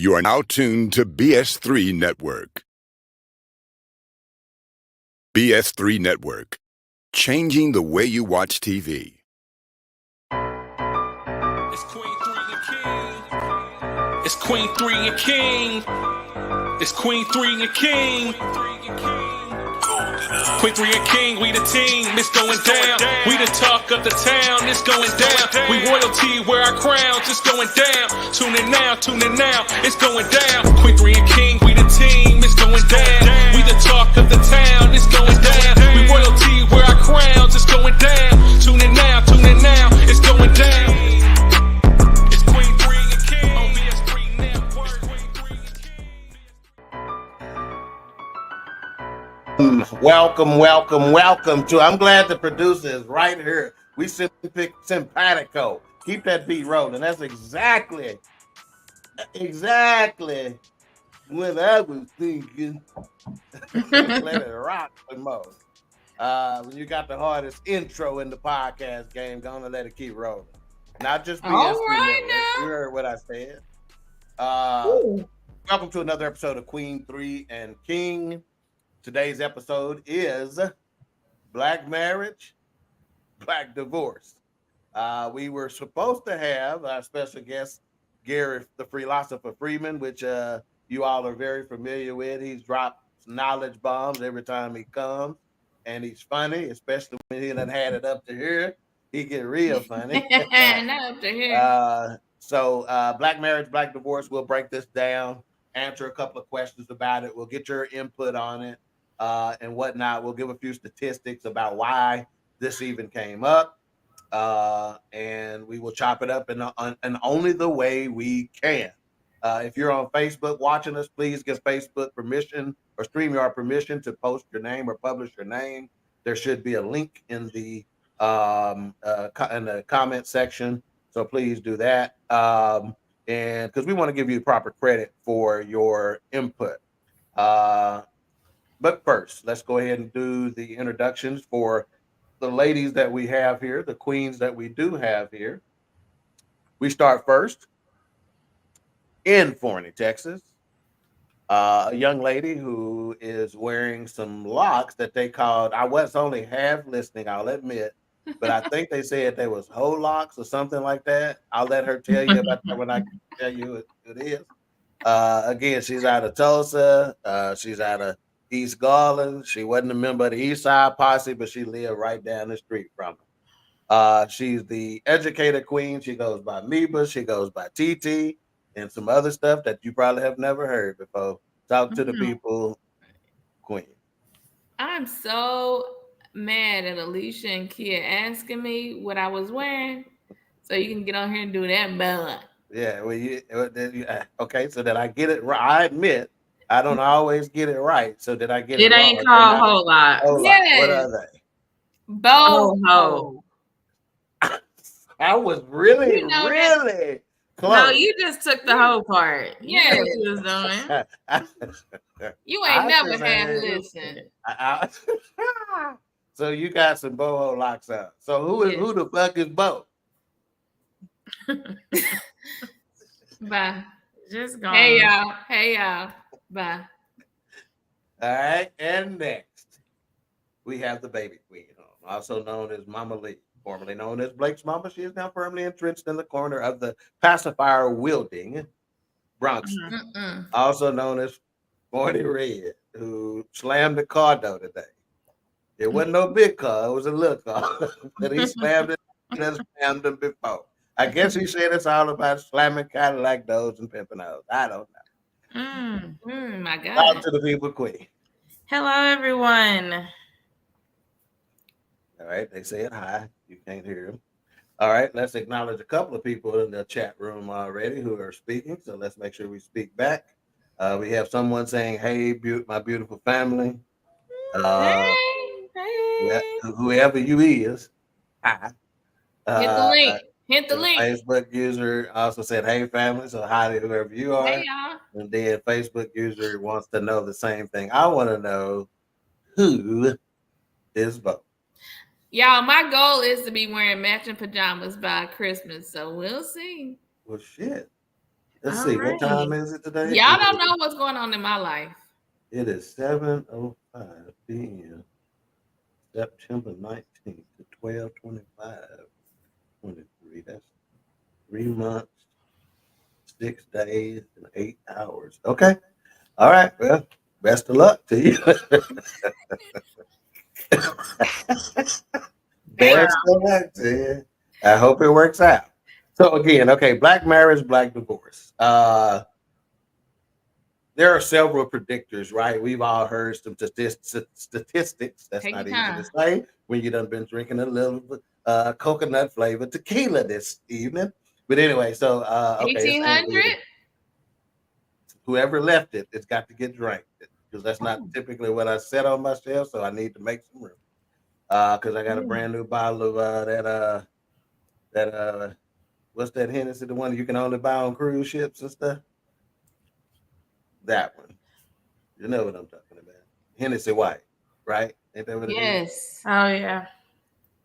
You are now tuned to BS3 Network. BS3 Network, changing the way you watch TV. It's Queen 3 and King. It's Queen 3 and King. It's Queen 3 and King. Queen 3 and King, we the team, it's going down. We the talk of the town, it's going down. We royalty, wear our crowns, it's going down. Tune in now, it's going down. Queen 3 and King, we the team, it's going down. We the talk of the town, it's going down. We royalty, wear our crowns, it's going down. Tune in now, it's going down. It's Queen 3 and King on BS3 Network. Welcome to. I'm glad the producer is right here. We simpatico. Keep that beat rolling. That's exactly what I was thinking. Let it rock some more. When you got the hardest intro in the podcast game, gonna let it keep rolling. Not just BS3 All right Network. now. You heard what I said. Welcome to another episode of Queen 3 and King. Today's episode is Black Marriage, Black Divorce. We were supposed to have our special guest, Gary, the Freelosopher Freeman, which you all are very familiar with. He's dropped knowledge bombs every time he comes, and he's funny, especially when he done had it up to here. He get real funny. Not up to here. So Black Marriage, Black Divorce, we'll break this down, answer a couple of questions about it. We'll get your input on it. And whatnot. We'll give a few statistics about why this even came up, and we will chop it up in only the way we can. If you're on Facebook watching us, please give Facebook permission or StreamYard permission to post your name or publish your name. There should be a link in the comment section, so please do that. And because we want to give you proper credit for your input. But first, let's go ahead and do the introductions for the ladies that we have here, the queens that we do have here. We start first in Forney, Texas. A young lady who is wearing some locks that they called, I was only half listening, I'll admit, but I think they said they was whole locks or something like that. I'll let her tell you about that when I tell you what it is. Again, she's out of Tulsa. She's out of East Garland. She wasn't a member of the East Side Posse, but she lived right down the street from her. She's the educator queen. She goes by Meba. She goes by TT and some other stuff that you probably have never heard before. Talk to the people, queen. I'm so mad at Alicia and Kia asking me what I was wearing, so you can get on here and do that, Bella. Yeah, well, okay, so that I get it right. I admit I don't always get it right. So did I get it It ain't called whole lot. Yes. What are they? Boho. I was really close. No, you just took the whole part. Yeah. You know what you was doing. You ain't never half listened. So you got some boho locks out. So who the fuck is Bo? Bye. Just go. Hey y'all. Bye. All right, and next we have the baby queen, also known as Mama Lee, formerly known as Blake's mama. She is now firmly entrenched in the corner of the pacifier wielding Bronx, also known as 40 Red, who slammed the car door today. It wasn't no big car, it was a little car, but he slammed it. He done slammed them before. I guess he said it's all about slamming Cadillac doors and pimping those. I don't know. My God. Talk to the people, queen. Hello, everyone. All right, they said hi. You can't hear them. All right, let's acknowledge a couple of people in the chat room already who are speaking. So let's make sure we speak back. We have someone saying, "Hey, my beautiful family." Hey. Whoever you is, hi. Hit the link. Facebook user also said, "Hey, family." So hi to whoever you are. Hey y'all. And then Facebook user wants to know the same thing. I want to know who is Bo. Y'all, my goal is to be wearing matching pajamas by Christmas, so we'll see. Well, shit. Let's All see. What time right. is it today? Y'all don't know what's going on in my life. It is 7:05 p.m. September 19th to 12:25:23. That's 3 months, 6 days, and 8 hours. Okay. All right. Well, best of luck to you. Thank Best of luck to you. I hope it works out. So again, okay, black marriage, black divorce. There are several predictors, right? We've all heard some statistics. That's Take your not easy to time. say when you done been drinking a little coconut flavored tequila this evening. But anyway, so okay, it's saying here 1800? whoever left it, it's got to get drank because that's not Oh, typically what I set on my shelf. So I need to make some room because I got a yeah. brand new bottle of that what's that Hennessy, the one you can only buy on cruise ships and stuff. That one, you know what I'm talking about. Hennessy White, right? Ain't that what it is? Yes. Oh yeah.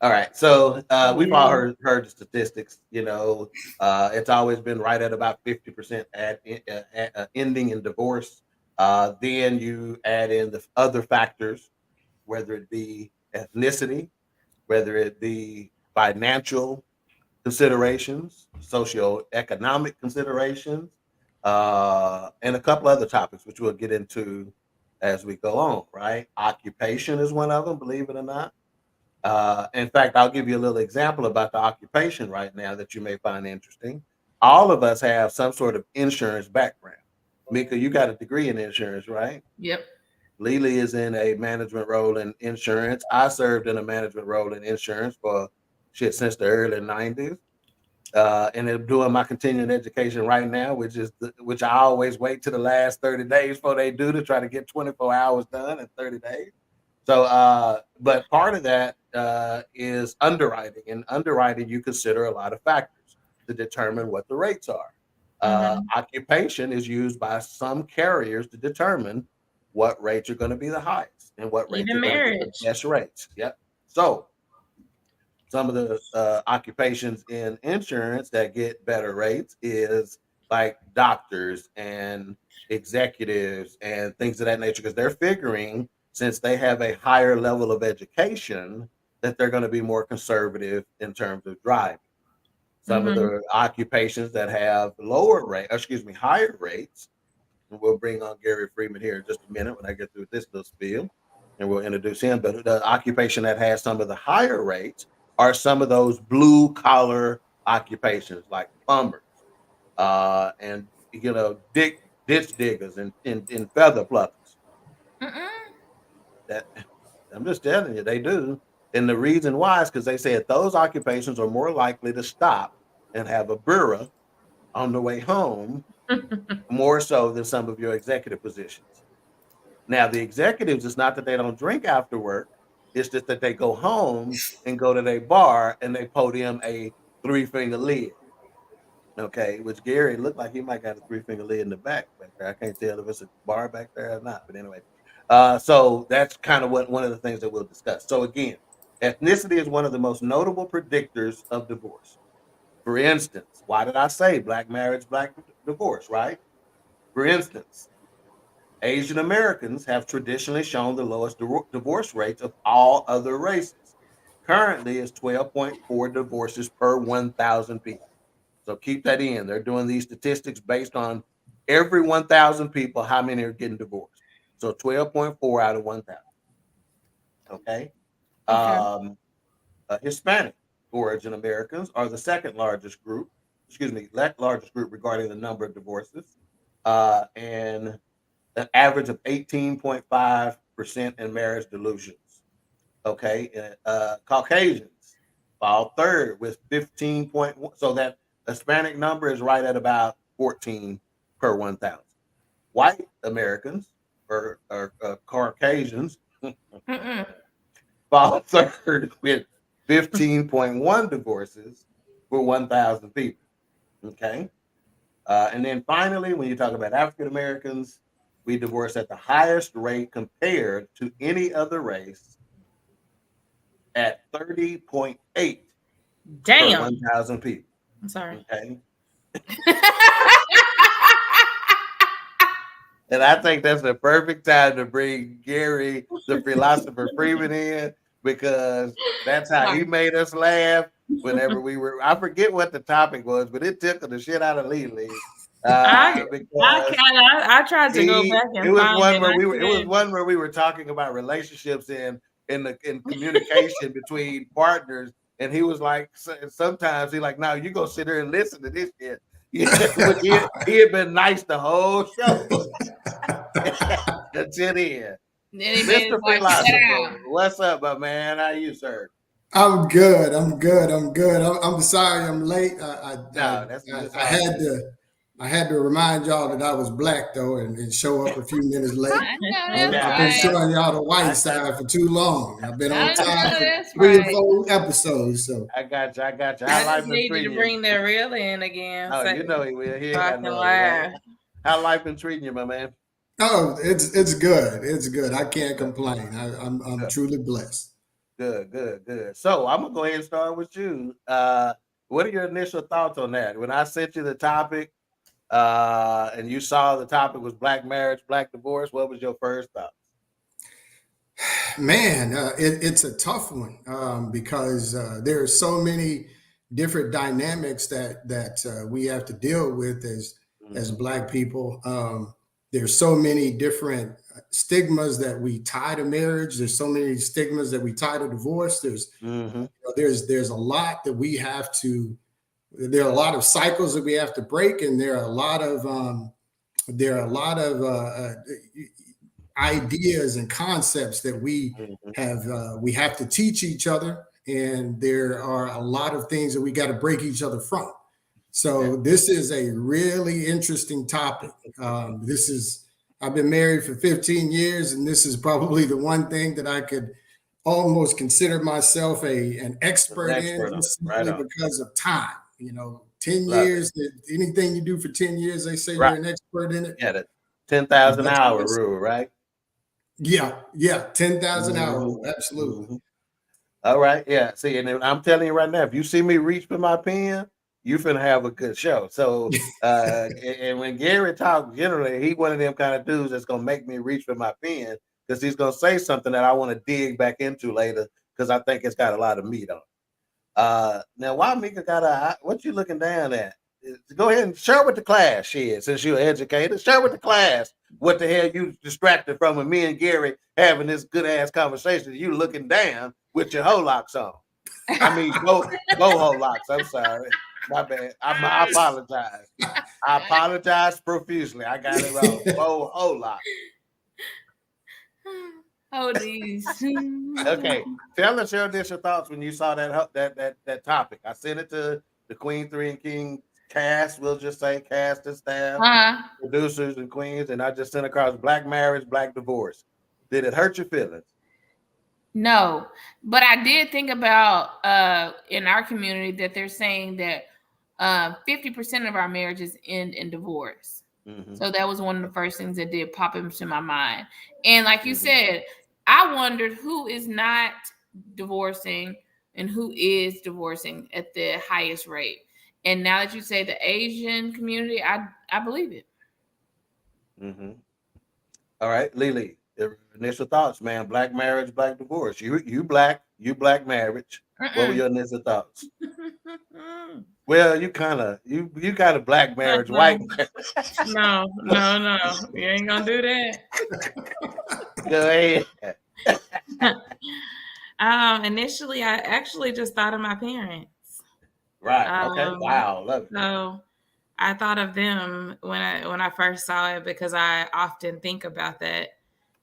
All right. So we've all Yeah. heard the statistics. It's always been right at about 50% ending in divorce. Then you add in the other factors, whether it be ethnicity, whether it be financial considerations, socioeconomic considerations, and a couple other topics, which we'll get into as we go on, right? Occupation is one of them, believe it or not. In fact, I'll give you a little example about the occupation right now that you may find interesting. All of us have some sort of insurance background. Mika, you got a degree in insurance, right? Yep. Lily is in a management role in insurance. I served in a management role in insurance for shit since the early 90s. And I'm doing my continuing education right now, which I always wait to the last 30 days before they do to try to get 24 hours done in 30 days. So, but part of that is underwriting. And underwriting, you consider a lot of factors to determine what the rates are. Mm-hmm. Occupation is used by some carriers to determine what rates are going to be the highest and what rates Even are going to be the marriage. best rates. Yep. So, some of the occupations in insurance that get better rates is like doctors and executives and things of that nature because they're figuring since they have a higher level of education that they're going to be more conservative in terms of driving. Some of Mm-hmm. the occupations that have lower rate, excuse me, higher rates, and we'll bring on Gary Freeman here in just a minute when I get through this little spiel, and we'll introduce him. But the occupation that has some of the higher rates are some of those blue collar occupations like plumbers, and ditch diggers and feather pluckers. Mm-mm. That I'm just telling you, they do. And the reason why is because they said those occupations are more likely to stop and have a burra on the way home more so than some of your executive positions. Now, the executives, it's not that they don't drink after work. It's just that they go home and go to their bar and they pour them a three-finger lid. Okay, which Gary looked like he might got a three-finger lid in the back there. I can't tell if it's a bar back there or not. But anyway, so that's kind of what one of the things that we'll discuss. So again, ethnicity is one of the most notable predictors of divorce. For instance, why did I say black marriage, black divorce, right? For instance, Asian Americans have traditionally shown the lowest divorce rates of all other races. Currently, it's 12.4 divorces per 1,000 people. So keep that in. They're doing these statistics based on every 1,000 people, how many are getting divorced. So 12.4 out of 1,000. Okay. Okay. Hispanic origin Americans are the second largest group, largest group regarding the number of divorces. And an average of 18.5% in marriage delusions. Okay. Caucasians fall third with 15.1. So that Hispanic number is right at about 14 per 1,000. White Americans or Caucasians Mm-mm. fall third with 15.1 divorces for 1,000 people. Okay. And then finally, when you talk about African Americans, we divorce at the highest rate compared to any other race at 30.8 per Damn. 1,000 people. I'm sorry. Okay. And I think that's the perfect time to bring Gary, the philosopher Freeman, in because that's how he made us laugh whenever we were. I forget what the topic was, but it tickled the shit out of Lily. I tried to go back and it was find one it. where we were. It was one where we were talking about relationships and in communication between partners, and he was like, sometimes he like, no, you go sit there and listen to this shit. But he had been nice the whole show until then. Mr. Philosopher, what's up, my man? How you, sir? I'm good. I'm sorry I'm late. I had to remind y'all that I was black though, and show up a few minutes late. I've been showing y'all the white side for too long. I've been on time for 3 or 4 episodes. So I got you. I just need you to bring the real in again. Oh, you know he will. He ain't got no laugh. How life been treating you, my man? Oh, it's good. It's good. I can't complain. I'm truly blessed. Good. So I'm gonna go ahead and start with you. What are your initial thoughts on that? When I sent you the topic, and you saw the topic was black marriage, black divorce, what was your first thought? Man, it's a tough one because there are so many different dynamics that we have to deal with as Black people. There's so many different stigmas that we tie to marriage. There's so many stigmas that we tie to divorce. There's a lot that we have to. There are a lot of cycles that we have to break, and there are a lot of ideas and concepts that we have to teach each other, and there are a lot of things that we got to break each other from. So this is a really interesting topic. I've been married for 15 years, and this is probably the one thing that I could almost consider myself an expert in, simply because of time. 10 years, anything you do for 10 years, they say you're an expert in it. Yeah, the 10,000 hour rule, right? Yeah, 10,000 hour rule, absolutely. All right, yeah. See, and I'm telling you right now, if you see me reach for my pen, you finna have a good show. So, and when Gary talks, generally, he one of them kind of dudes that's gonna make me reach for my pen because he's gonna say something that I want to dig back into later because I think it's got a lot of meat on it. Now, why Mika got what you looking down at? Go ahead and share with the class, shit. Since you're an educator, share with the class what the hell you distracted from when me and Gary having this good ass conversation. You looking down with your whole locks on. I mean, go whole locks. I'm sorry. My bad. I apologize. I apologize profusely. I got it wrong. Whole lot. Oh, these. Okay. Tell us your initial thoughts when you saw that topic. I sent it to the Queen, 3, and King cast. We'll just say cast and staff, producers and queens, and I just sent across black marriage, black divorce. Did it hurt your feelings? No, but I did think about in our community that they're saying that 50% of our marriages end in divorce. So that was one of the first things that did pop into my mind. And like you said, I wondered who is not divorcing and who is divorcing at the highest rate. And now that you say the Asian community, I believe it. All right, Lily, initial thoughts, man. Black marriage, black divorce. You black marriage. What were your initial thoughts? Well, you got a black marriage, white marriage. No. You ain't gonna do that. Go ahead. Initially, I actually just thought of my parents. Right. Okay. Wow. Love it. So I thought of them when I first saw it because I often think about that,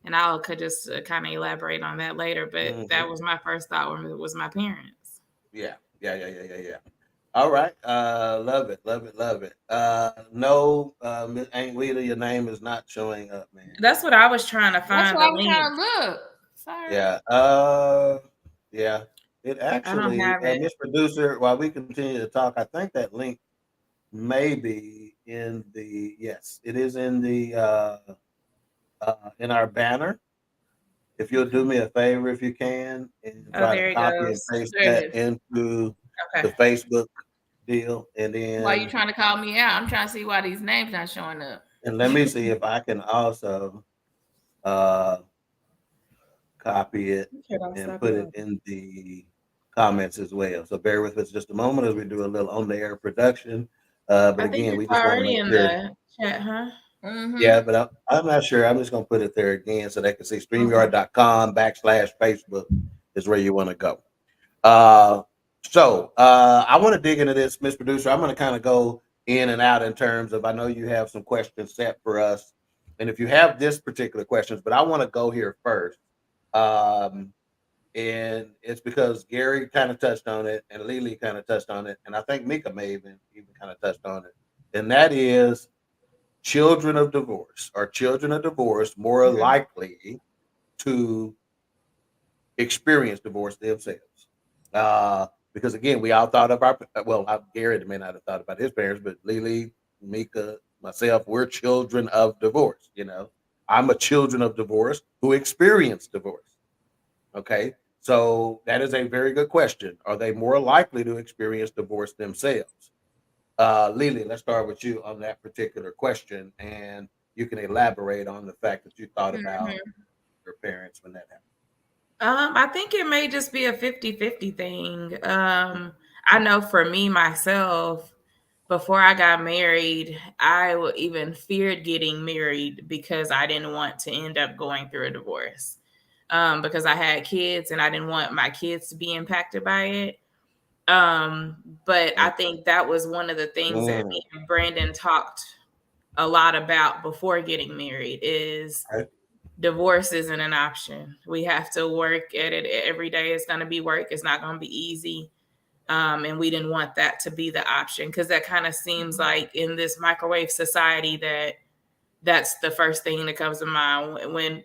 and I could just kind of elaborate on that later. But that was my first thought when it was my parents. Yeah. All right. Love it. No, Aunt Lita, your name is not showing up, man. That's what I was trying to find. That's why I'm trying to look. Sorry. Yeah. It actually, Miss Producer, while we continue to talk, I think that link may be in the, yes, it is in the, in our banner. If you'll do me a favor, if you can, and try to copy and paste that into the Facebook deal. And then why you trying to call me out? I'm trying to see why these names not showing up. And let me see if I can also copy it and put it in the comments as well. So bear with us just a moment as we do a little on the air production. But I think again, we it's just want to already make in sure. the chat, huh? Yeah, but I'm not sure. I'm just going to put it there again so they can see StreamYard.com/Facebook is where you want to go. I want to dig into this, Miss Producer. I'm going to kind of go in and out in terms of I know you have some questions set for us. And if you have this particular questions, but I want to go here first. And it's because Gary kind of touched on it and Lily kind of touched on it. And I think Mika may even kind of touched on it. And that is children of divorce. Are children of divorce more likely to experience divorce themselves? Because again, we all thought of Gary may not have thought about his parents, but Lily, Mika, myself, we're children of divorce. I'm a children of divorce who experienced divorce. Okay, so that is a very good question. Are they more likely to experience divorce themselves? Lily, let's start with you on that particular question, and you can elaborate on the fact that you thought about your parents when that happened. I think it may just be a 50-50 thing. I know for me myself, before I got married, I even feared getting married because I didn't want to end up going through a divorce. Because I had kids and I didn't want my kids to be impacted by it. But I think that was one of the things that me and Brandon talked a lot about before getting married is divorce isn't an option. We have to work at it every day. It's going to be work. It's not going to be easy. And we didn't want that to be the option because that kind of seems like in this microwave society that's the first thing that comes to mind when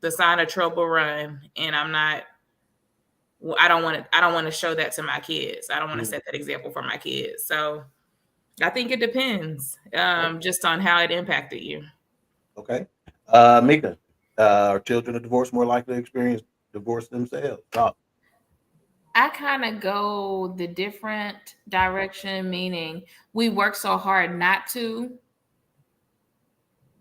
the sign of trouble run. And I don't want to show that to my kids. I don't want to set that example for my kids. So I think it depends just on how it impacted you. Okay. Mika, are children of divorce more likely to experience divorce themselves? I kind of go the different direction, meaning we work so hard not the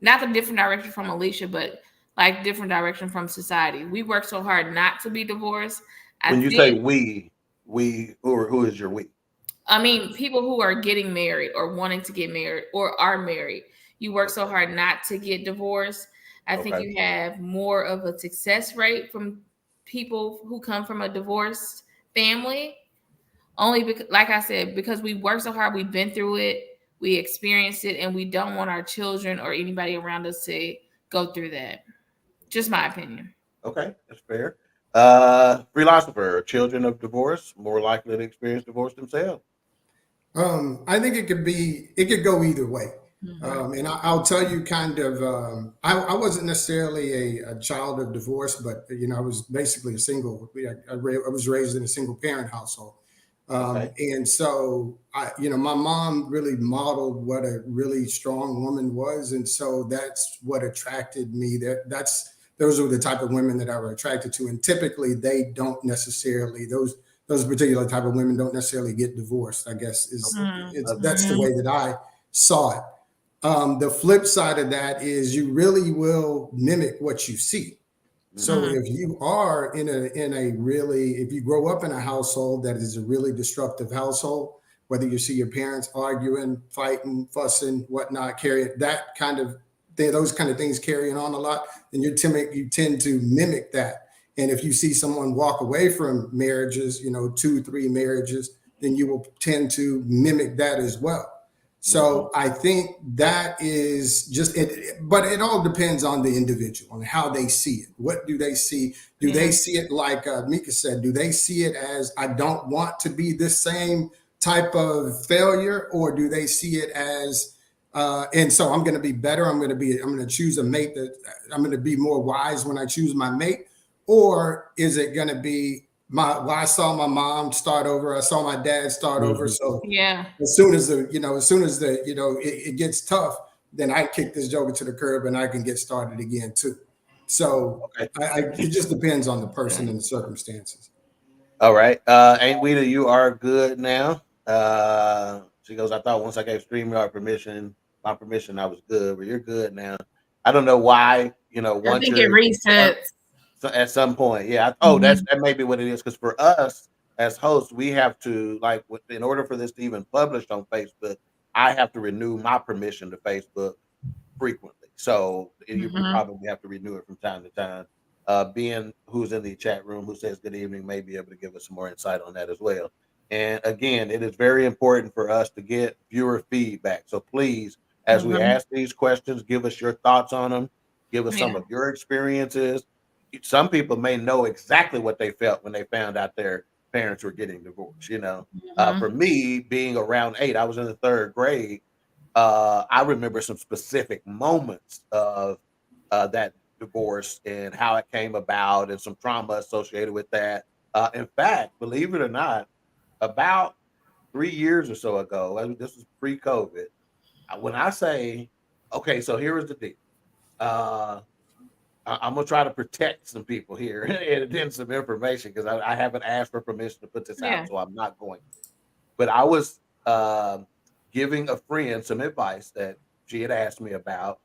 different direction from Alicia, but like different direction from society. We work so hard not to be divorced. When you say we, who is your we? I mean, people who are getting married or wanting to get married or are married, you work so hard not to get divorced. I think you have more of a success rate from people who come from a divorced family. Only because, like I said, because we work so hard, we've been through it, we experienced it, and we don't want our children or anybody around us to go through that. Just my opinion. Okay, that's fair. Freelosopher, children of divorce more likely to experience divorce themselves? I think it could go either way. And I'll tell you kind of, I wasn't necessarily a child of divorce, but, I was basically a single, I was raised in a single parent household. And so my mom really modeled what a really strong woman was. And so that's what attracted me. Those are the type of women that I were attracted to. And typically they don't necessarily, those particular type of women don't necessarily get divorced, I guess that's the way that I saw it. The flip side of that is you really will mimic what you see. So if you are if you grow up in a household that is a really destructive household, whether you see your parents arguing, fighting, fussing, whatnot, those kind of things carrying on a lot, then you tend to mimic that. And if you see someone walk away from marriages, 2, 3 marriages, then you will tend to mimic that as well. So I think that is just it, but it all depends on the individual and how they see it. What do they see? Do they see it like Mika said? Do they see it as I don't want to be this same type of failure, or do they see it as and so I'm going to be better? I'm going to choose a mate that I'm going to be more wise when I choose my mate, or is it going to be I saw my mom start over. I saw my dad start over. So as soon as it gets tough, then I kick this joker to the curb and I can get started again too. So it just depends on the person and the circumstances. All right. Aunt you are good now. She goes, I thought once I gave StreamYard permission my permission, I was good, but you're good now. I don't know why, I once think it you're resets. so at some point, yeah. Mhm. That may be what it is. Because for us as hosts, we have to in order for this to even publish on Facebook, I have to renew my permission to Facebook frequently. So you Mhm. probably have to renew it from time to time. Ben, who's in the chat room, who says good evening, may be able to give us some more insight on that as well. And again, it is very important for us to get viewer feedback. So please, as we Mhm. ask these questions, give us your thoughts on them. Give us some Yeah. of your experiences. Some people may know exactly what they felt when they found out their parents were getting divorced. Mhm. For me, being around 8, I was in the 3rd grade. I remember some specific moments of that divorce and how it came about and some trauma associated with that. In fact, believe it or not, about 3 years or so ago, this was pre-COVID. When I say, okay, so here is the deal. I'm gonna try to protect some people here and then some information because I haven't asked for permission to put this Yeah. out, so I'm not going to. But I was giving a friend some advice that she had asked me about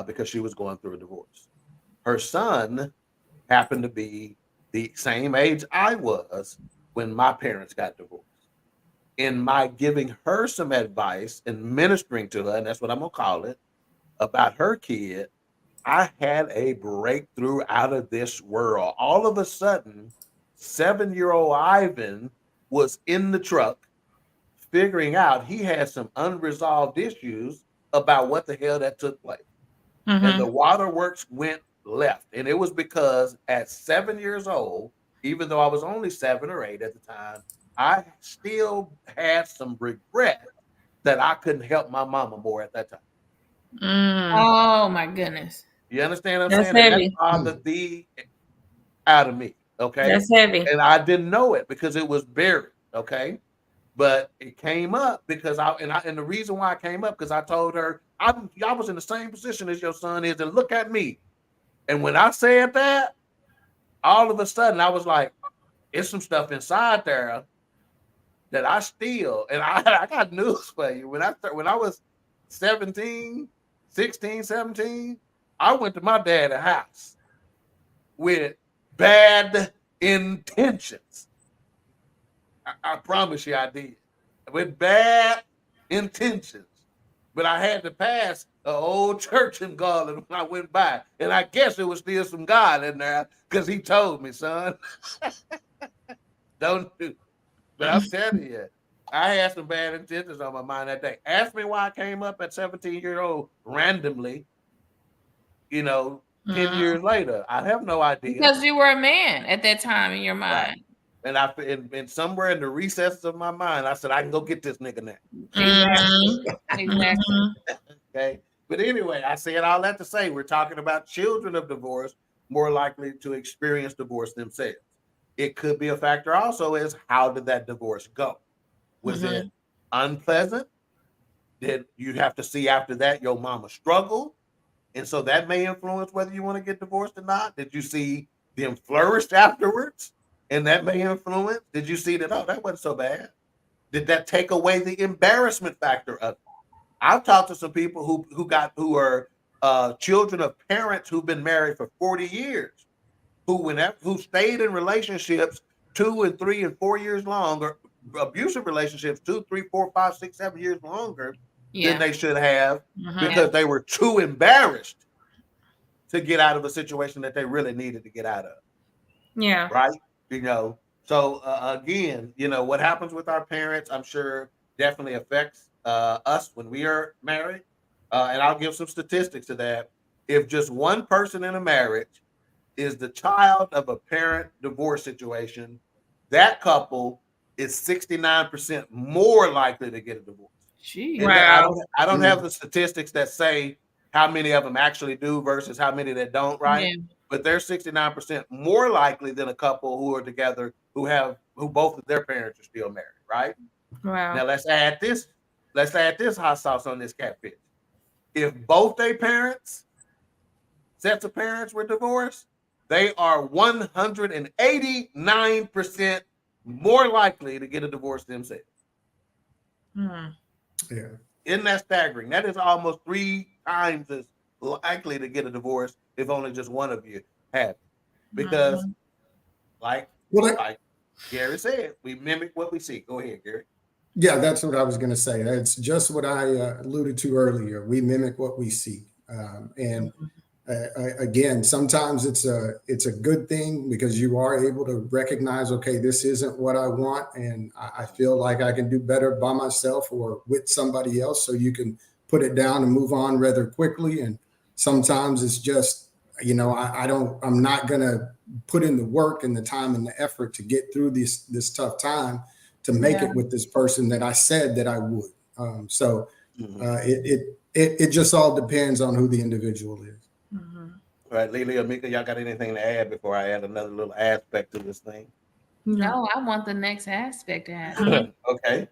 because she was going through a divorce. Her son happened to be the same age I was when my parents got divorced. In my giving her some advice and ministering to her, and that's what I'm gonna call it, about her kid, I had a breakthrough out of this world. All of a sudden, 7-year-old Ivan was in the truck figuring out he had some unresolved issues about what the hell that took place. And the Mhm. waterworks went left. And it was because at 7 years old, even though I was only 7 or 8 at the time, I still had some regret that I couldn't help my mama more at that time. Mm. Oh my goodness. You understand what I'm That's saying? And that heavy. bothered the out of me. Okay. That's heavy. And I didn't know it because it was buried. Okay. But it came up because and the reason why it came up because I told her I was in the same position as your son is, and look at me. And when I said that, all of a sudden I was like, it's some stuff inside there that I still, and I got news for you. When I was 17, 16, 17, I went to my dad's house with bad intentions. I promise you I did. With bad intentions. But I had to pass an old church in Garland when I went by. And I guess there was still some God in there because he told me, son, don't do. But I'm telling you, I had some bad intentions on my mind that day. Ask me why I came up at 17-year-old randomly, 10 Mhm. years later. I have no idea. Because you were a man at that time in your Right. mind. And and somewhere in the recesses of my mind, I said, I can go get this nigga now. Exactly. Mhm. Exactly. Mhm. Okay. But anyway, I said all that to say we're talking about children of divorce more likely to experience divorce themselves. It could be a factor also is how did that divorce go? Was it Mhm. unpleasant? Did you have to see after that your mama struggled? And so that may influence whether you want to get divorced or not. Did you see them flourish afterwards? And that may influence. Did you see that? Oh, that wasn't so bad. Did that take away the embarrassment factor of it? I've talked to some people who are children of parents who've been married for 40 years, who stayed in relationships 2 and 3 and 4 years longer, abusive relationships 2, 3, 4, 5, 6, 7 years longer than Yeah. they should have Mhm. Yeah. because they were too embarrassed to get out of a situation that they really needed to get out of. Yeah. Right? So again, what happens with our parents, I'm sure definitely affects us when we are married. And I'll give some statistics to that. If just one person in a marriage is the child of a parent divorce situation, that couple is 69% more likely to get a divorce. Jeez. And Wow. I don't have the statistics that say how many of them actually do versus how many that don't, right? Yeah. But they're 69% more likely than a couple who are together who both of their parents are still married, right? Wow. Now let's add this hot sauce on this catfish. If both their parents, sets of parents were divorced, they are 189% more likely to get a divorce themselves. Hmm. Yeah. Isn't that staggering? That is almost 3 times as likely to get a divorce if only just one of you have it. Because, like, Well, like Gary said, we mimic what we see. Go ahead, Gary. yeah, that's what I was going to say. It's just what I alluded to earlier. We mimic what we see, and again, sometimes it's a good thing because you are able to recognize, okay, this isn't what I want, and I feel like I can do better by myself or with somebody else. So you can put it down and move on rather quickly. And sometimes it's just, I'm not going to put in the work and the time and the effort to get through this tough time to make it with this person that I said that I would. It just all depends on who the individual is. All right, Lily or Mika, y'all got anything to add before I add another little aspect to this thing? No, I want the next aspect to happen. Okay.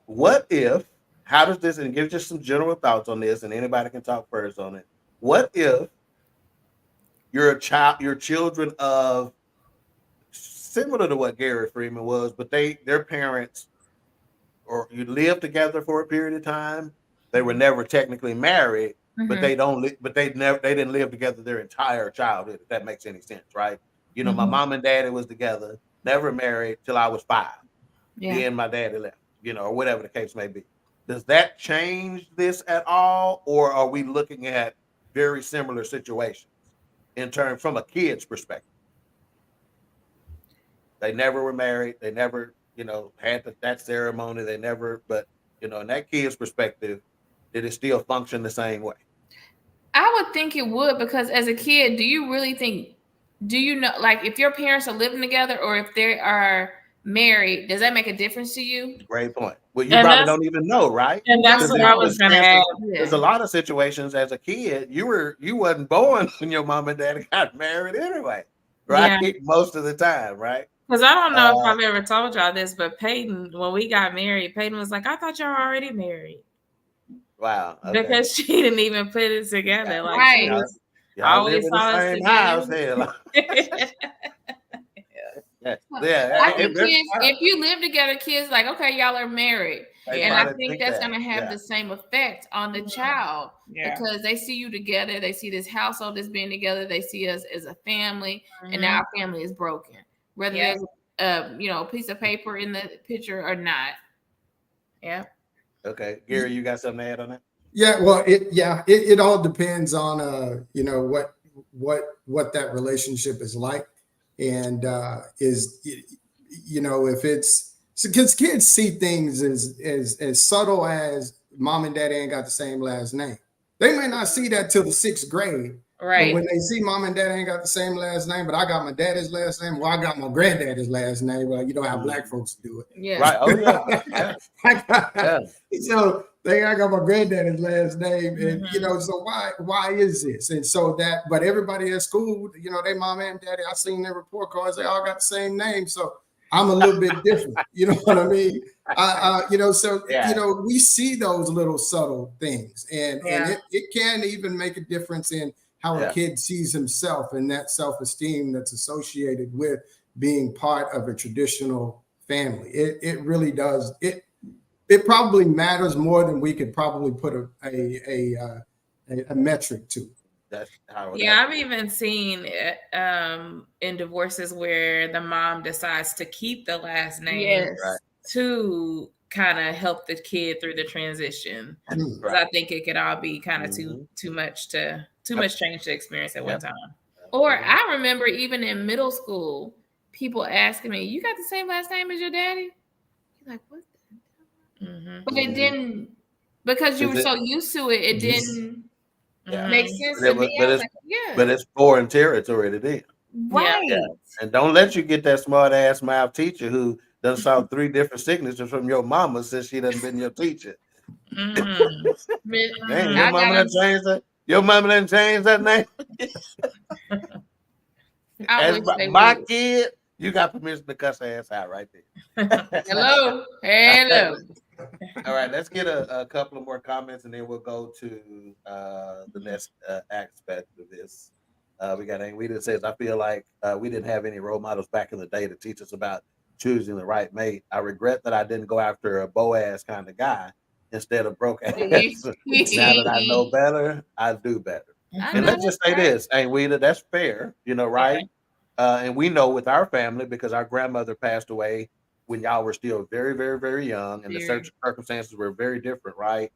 What if, how does this, and give just some general thoughts on this, and anybody can talk first on it. What if you're children of, similar to what Gary Freeman was, but their parents, or you live together for a period of time. They were never technically married, but they didn't live together their entire childhood, if that makes any sense, right? You know, my mom and daddy was together, never married till I was 5. Yeah. Then my daddy left, or whatever the case may be. Does that change this at all, or are we looking at very similar situations in terms from a kid's perspective? They never were married. They never, had that ceremony. They never, but, in that kid's perspective, did it still function the same way? I would think it would, because as a kid, do you know, like, if your parents are living together or if they are married, does that make a difference to you? Great point. Well, you probably don't even know, right? And that's what I was going to add. There's a lot of situations as a kid, you wasn't born when your mom and dad got married anyway, right? Yeah. Most of the time, right? Because I don't know if I've ever told y'all this, but Peyton, when we got married, Peyton was like, I thought y'all were already married. Wow. Okay. Because she didn't even put it together. Like, right. She was always saw us together. If you live together, kids like, okay, y'all are married. And I think that's going to have the same effect on the child because they see you together. They see this household that's being together. They see us as a family, and now our family is broken. Whether there's a piece of paper in the picture or not. Yeah. Okay. Gary, you got something to add on that? Yeah, well, it all depends on what that relationship is like. And if it's, because kids see things as subtle as mom and daddy ain't got the same last name. They may not see that till the 6th grade. Right. But when they see mom and dad ain't got the same last name, but I got my daddy's last name, well, I got my granddaddy's last name. Well, you know how black folks do it. Yeah. Right. Oh, yeah. So I got my granddaddy's last name. And, so why is this? And so but everybody at school, they mom and daddy, I seen their report cards, they all got the same name. So I'm a little bit different. You know what I mean? We see those little subtle things, and it can even make a difference in how a kid sees himself and that self-esteem that's associated with being part of a traditional family. It really does. It probably matters more than we could probably put a metric to. I've even seen in divorces where the mom decides to keep the last name to kind of help the kid through the transition. I think it could all be kind of too much change to experience at one time. Or I remember even in middle school, people asking me, "You got the same last name as your daddy?" You're like, "What?" But it didn't, because you were so used to it. It didn't make sense to me. But it's foreign territory to them. Right. Yeah. And don't let you get that smart ass mouth teacher who done saw 3 different signatures from your mama since she done been your teacher. Man, your mama done changed that. Your mama done changed that name. As my kid, you got permission to cuss her ass out right there. Hello. All right, let's get a couple of more comments, and then we'll go to the next aspect of this. We got Anguita says, I feel like we didn't have any role models back in the day to teach us about choosing the right mate. I regret that I didn't go after a Boaz kind of guy. instead of broke ass. Now that I know better, I do better. And let's just say this, ain't we? That's fair, right? And we know with our family, because our grandmother passed away when y'all were still very, very, very young, and the circumstances were very different, right?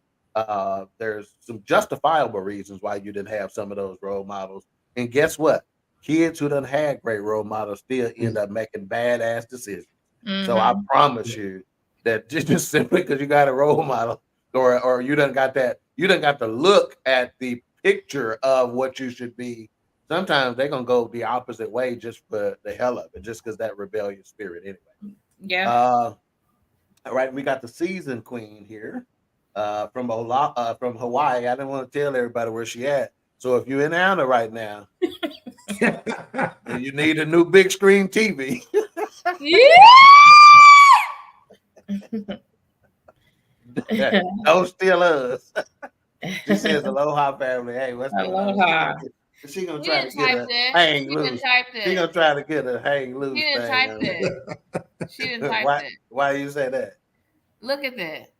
There's some justifiable reasons why you didn't have some of those role models. And guess what? Kids who done had great role models still end up making badass decisions. So I promise you that just simply because you got a role model or you done got to look at the picture of what you should be. Sometimes they're gonna go the opposite way just for the hell of it, just because that rebellious spirit anyway. Yeah. All right, we got the seasoned queen here from Hawaii. I didn't want to tell everybody where she at. So if you're in Anna right now and you need a new big screen TV. Don't steal us. She says aloha family. Hey, what's aloha? She gonna try to get a hang loose. She gonna try to get a hang loose. She didn't type that. She didn't type that. Why you say that? Look at that.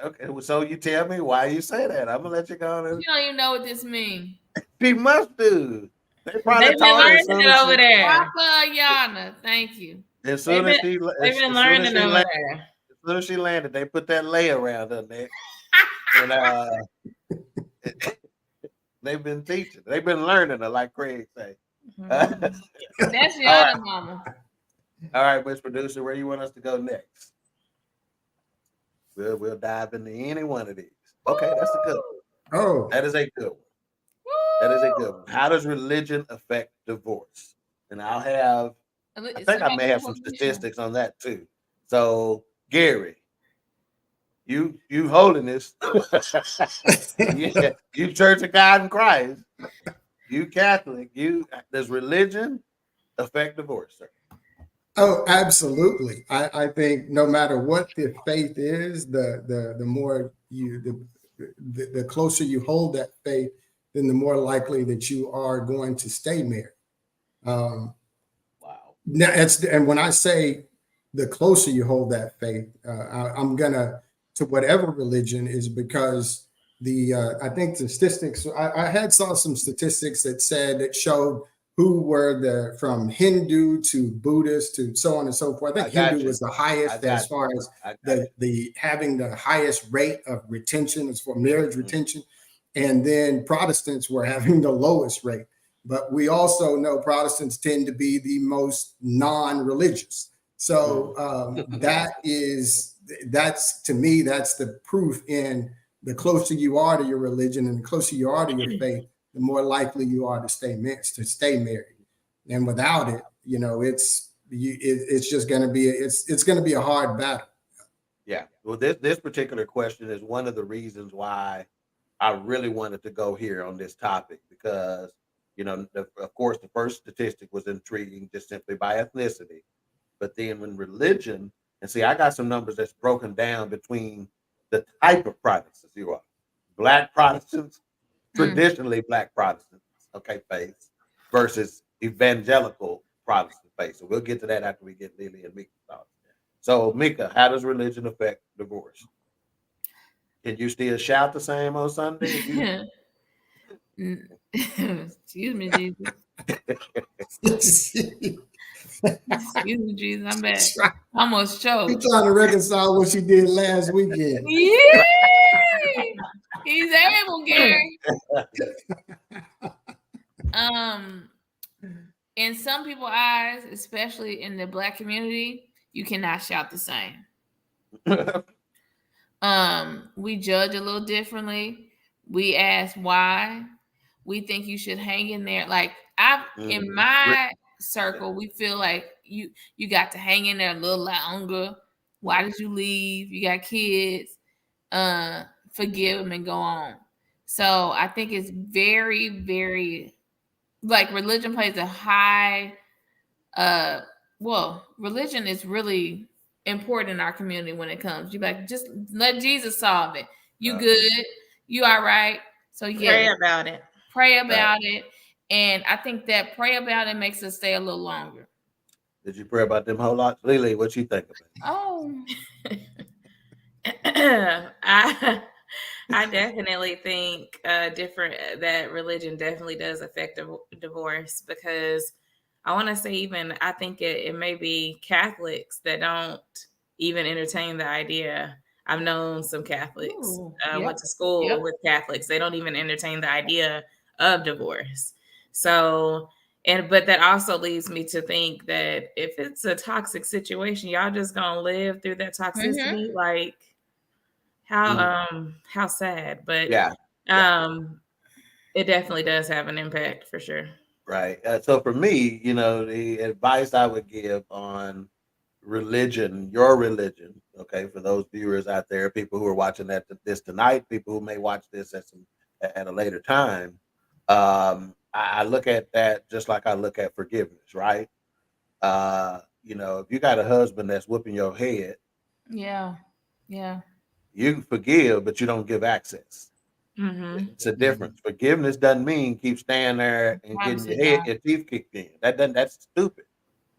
Okay, so you tell me why you say that. I'm gonna let you go on. You don't even know what this means. She must do. They've been learning it over there. Papa Yana, thank you. As soon as she landed, as soon as she landed, they put that lay around her neck. And they've been teaching. They've been learning her, like Craig say. That's Yana, mama. All right, Miss Producer, where you want us to go next? We'll dive into any one of these. Okay, that's a good one. Oh, that is a good one. That is a good one. How does religion affect divorce? And I think I may have some statistics on that too. So, Gary, you holiness, yeah, you Church of God in Christ, you Catholic, does religion affect divorce, sir? Oh, absolutely. I think no matter what the faith is, the more the closer you hold that faith, then the more likely that you are going to stay married. Wow. Now, and when I say the closer you hold that faith, I'm gonna to whatever religion is because I think the statistics. I saw some statistics that showed who were from Hindu to Buddhist to so on and so forth. I think Hindu was the highest as far as the having the highest rate of retention as for marriage retention. And then Protestants were having the lowest rate. But we also know Protestants tend to be the most non-religious. So that's to me, that's the proof in the closer you are to your religion and the closer you are to your faith, the more likely you are to stay married. And without it, it's just going to be it's going to be a hard battle. Yeah. Well, this particular question is one of the reasons why I really wanted to go here on this topic because, of course, the first statistic was intriguing just simply by ethnicity. But then when religion, and see, I got some numbers that's broken down between the type of Protestants you are. Black Protestants, traditionally Black Protestants, okay, faith, versus evangelical Protestant faith. So we'll get to that after we get Lily and Mika thoughts. So, Mika, how does religion affect divorce? Can you still shout the same on Sunday? Excuse me, Jesus. Excuse me, Jesus. I'm back. I almost choked. He's trying to reconcile what she did last weekend. Yeah, he's able, Gary. In some people's eyes, especially in the Black community, you cannot shout the same. We judge a little differently. We ask why. We think you should hang in there. Like in my circle, we feel like you got to hang in there a little longer. Why did you leave? You got kids. Forgive them and go on. So I think it's very, very like religion plays a high. Religion is really important in our community when it comes. You like just let Jesus solve it. You good? You all right? So yeah, pray about it. Pray about it, and I think that pray about it makes us stay a little longer. Did you pray about them whole lot, Lily? What you think about it? Oh, I definitely think that religion definitely does affect divorce, because I want to say, even I think it may be Catholics that don't even entertain the idea. I've known some Catholics, went to school with Catholics. They don't even entertain the idea of divorce. So, but that also leads me to think that if it's a toxic situation, y'all just gonna live through that toxicity. Like, how sad. But it definitely does have an impact for sure. Right. So for me, the advice I would give on religion, your religion, okay, for those viewers out there, people who are watching this tonight, people who may watch this at a later time, I look at that just like I look at forgiveness, right? If you got a husband that's whooping your head, yeah, you can forgive, but you don't give access. It's a difference. Forgiveness doesn't mean keep staying there and getting your teeth kicked in. That's stupid.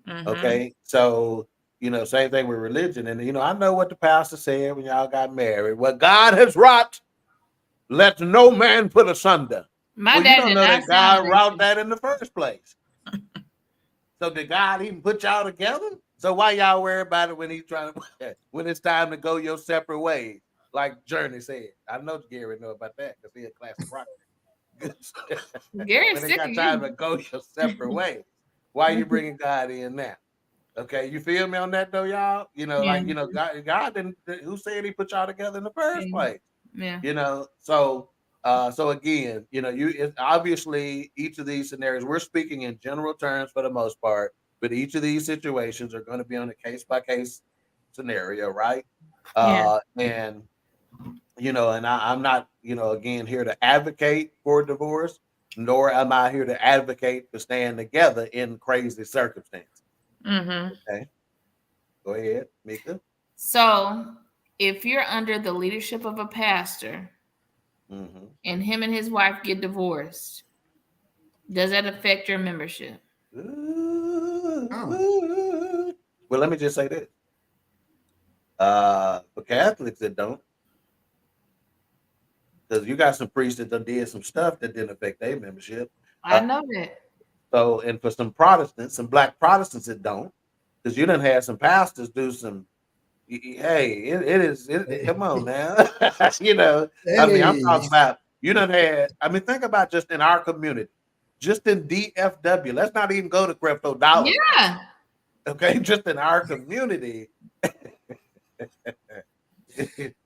Okay. So, same thing with religion. And I know what the pastor said when y'all got married. What God has wrought, let no man put asunder. My dad you don't did know not that God sound wrought that in the first place. So did God even put y'all together? So why y'all worry about it when when it's time to go your separate ways? Like Journey said. I know Gary know about that because he's a classic rock. Gary's when they sick got of time you. to go your separate ways. Why are you bringing God in now? Okay, you feel me on that though, y'all? God didn't. Who said He put y'all together in the first place? Yeah. So again, it's obviously each of these scenarios. We're speaking in general terms for the most part, but each of these situations are going to be on a case by case scenario, right? And I'm not, again, here to advocate for divorce, nor am I here to advocate for staying together in crazy circumstances. Okay, go ahead, Mika. So, if you're under the leadership of a pastor, and him and his wife get divorced, does that affect your membership? Well, let me just say this. For Catholics, it don't. Because you got some priests that done did some stuff that didn't affect their membership. I know that. So, and for some Protestants, some Black Protestants, it don't. Because you done had some pastors do some. Hey, it is. Come on now. I mean, I'm talking about you done had. I mean, think about just in our community, just in DFW. Let's not even go to crypto dollars. Yeah. Okay, just in our community.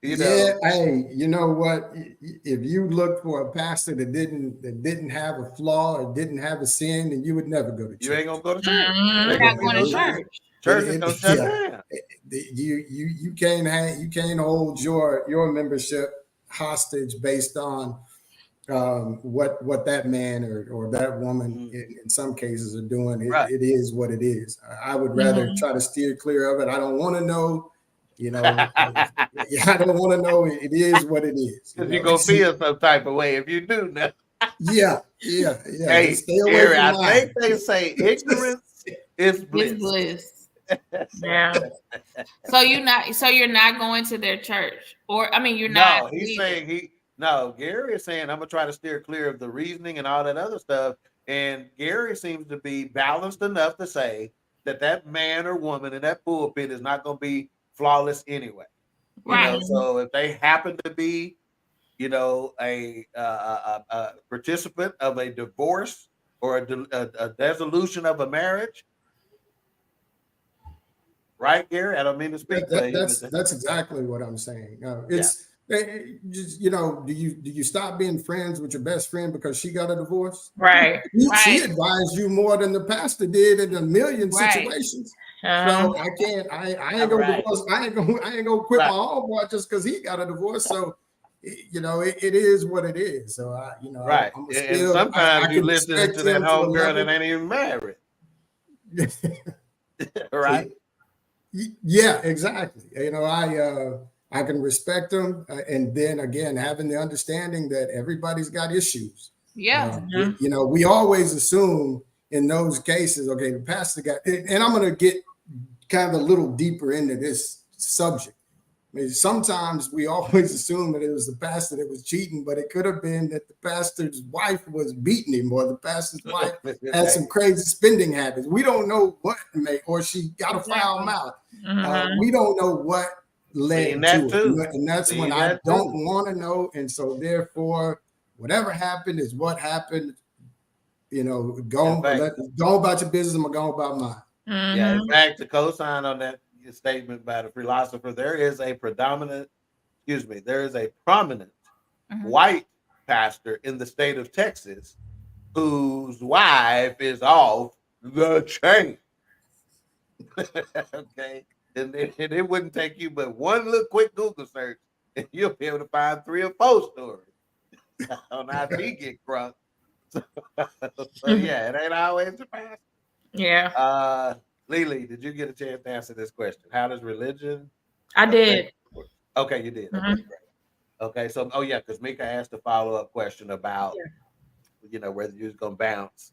Yeah, hey, you know what? If you look for a pastor that didn't have a flaw or didn't have a sin, then you would never go to church. You ain't gonna go to church. You're not going to church. Church is gonna shut down. You can't hold your membership hostage based on what that man or that woman in some cases are doing. It is what it is. I would rather try to steer clear of it. I don't want to know. I don't want to know. It is what it is. Because you're gonna feel some type of way if you do know. Yeah. Hey, stay away Gary, from I think they say ignorance is bliss. It's bliss. Yeah. So you're not going to their church, or I mean, you're not. No, he's saying Gary is saying I'm gonna try to steer clear of the reasoning and all that other stuff. And Gary seems to be balanced enough to say that man or woman in that pulpit is not gonna be flawless anyway. So if they happen to be, a participant of a divorce or a dissolution of a marriage, right, Gary? I don't mean to speak. That's exactly what I'm saying. It's just, do you stop being friends with your best friend because she got a divorce? Right. She advised you more than the pastor did in a million situations. So I ain't gonna divorce. I ain't gonna quit my homeboy just because he got a divorce. So it is what it is. So right. And sometimes you listen to that homegirl that ain't even married. Right. Yeah, exactly. I can respect them, and then again, having the understanding that everybody's got issues. Yeah. We always assume in those cases, okay, the pastor got, and I'm going to get kind of a little deeper into this subject. I mean, sometimes we always assume that it was the pastor that was cheating, but it could have been that the pastor's wife was beating him, or the pastor's wife had some crazy spending habits. We don't know what made, or she got a foul mouth. We don't know what led to it, and that's when I don't want to know. And so, therefore, whatever happened is what happened. You know, go about your business. I'm gonna go about mine. Yeah, in fact, to co-sign on that statement by the Freelosopher, there is a prominent white pastor in the state of Texas whose wife is off the chain. Okay, and it wouldn't take you but one little quick Google search, and you'll be able to find 3 or 4 stories on how she get crunk. So yeah, it ain't always the pastor. Yeah. Lily, did you get a chance to answer this question? How does religion? I did. Okay, you did. Okay, great. Okay, so because Mika asked a follow-up question about whether you was gonna bounce,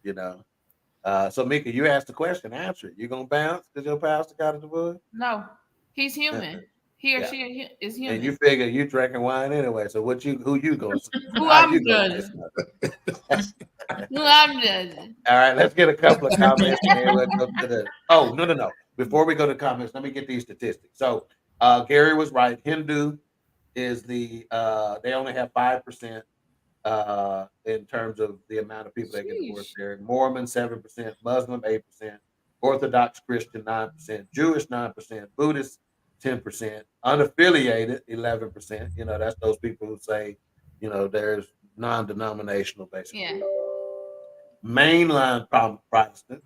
So Mika, you asked the question, answer it. You gonna bounce because your pastor got a divorce? No, he's human. He or she is human. And you figure you drinking wine anyway. So who you gonna? Who I'm judging? Who I'm judging? All right, let's get a couple of comments and then we'll go to the. Oh no! Before we go to comments, let me get these statistics. So Gary was right. Hindu is they only have 5% in terms of the amount of people that get divorced there. Mormon 7%, Muslim 8%, Orthodox Christian 9%, Jewish 9%, Buddhist 10%, unaffiliated 11%. That's those people who say, there's non-denominational basically. Yeah. Mainline Protestant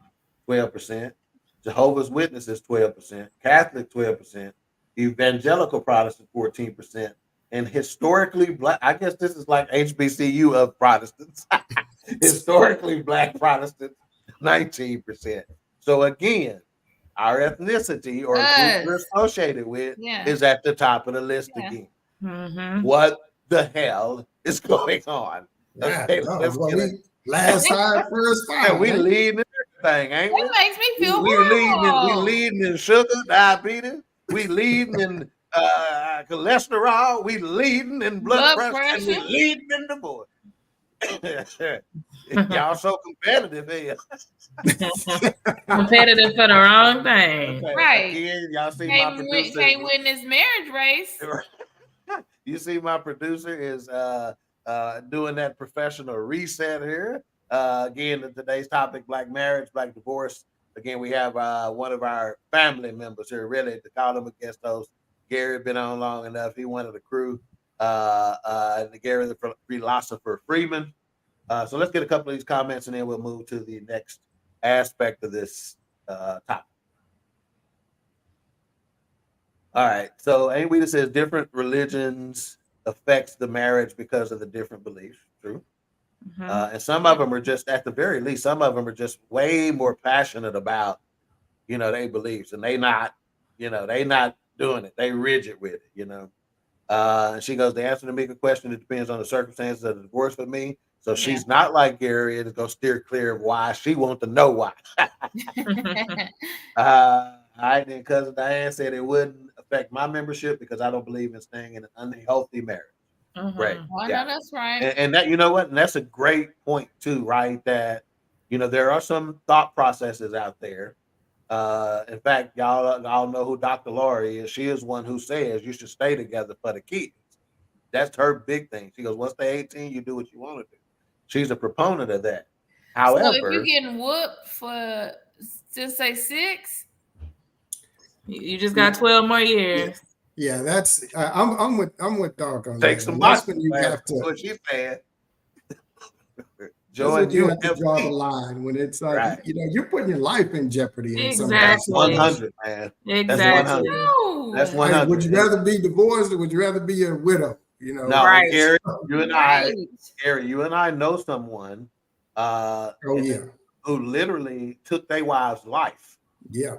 12%, Jehovah's Witnesses 12%, Catholic 12%, Evangelical Protestant 14%, and historically black. I guess this is like HBCU of Protestants. Historically black Protestants 19%. So again, our ethnicity or group we're associated with is at the top of the list again. What the hell is going on? Okay, last time, first time. We leading everything, ain't we? That makes me feel we leading in sugar, diabetes. We leading in cholesterol. We leading in blood pressure. And we leading in divorce. Y'all so competitive here. Competitive for the wrong thing. Okay. Right. Again, y'all see my producer. Can't win this marriage race. You see my producer is doing that professional reset here. Again, today's topic, Black marriage, Black divorce. Again, we have one of our family members here, really, to call him a guest host. Gary been on long enough. He one of the crew. Gary, the Freelosopher Freeman. So let's get a couple of these comments and then we'll move to the next aspect of this topic. All right. So Anita says different religions affects the marriage because of the different beliefs. True. And some of them are just, at the very least, some of them are just way more passionate about, their beliefs, and they not doing it. They rigid with it, And she goes, the answer to make a question, it depends on the circumstances of the divorce for me. So she's not like Gary and is going to steer clear of why. She wants to know why. All right, then cousin Diane said it wouldn't affect my membership because I don't believe in staying in an unhealthy marriage. Right. Well, no, that's right. And that, and that's a great point too, right? That, there are some thought processes out there. In fact, y'all know who Dr. Laurie is. She is one who says you should stay together for the kids. That's her big thing. She goes, once they're 18, you do what you want to do. She's a proponent of that. However, so if you're getting whooped for, just say 6, you just got 12 more years. Yeah, that's I'm with Doc on Take that. some That's when you have to. What she said. Joe, you have to draw the line when it's like you're putting your life in jeopardy. Exactly. That's 100, man. Exactly. That's 100. Hey, would you rather be divorced or would you rather be a widow? No, right. Gary, you and I know someone. Who literally took their wife's life. Yeah.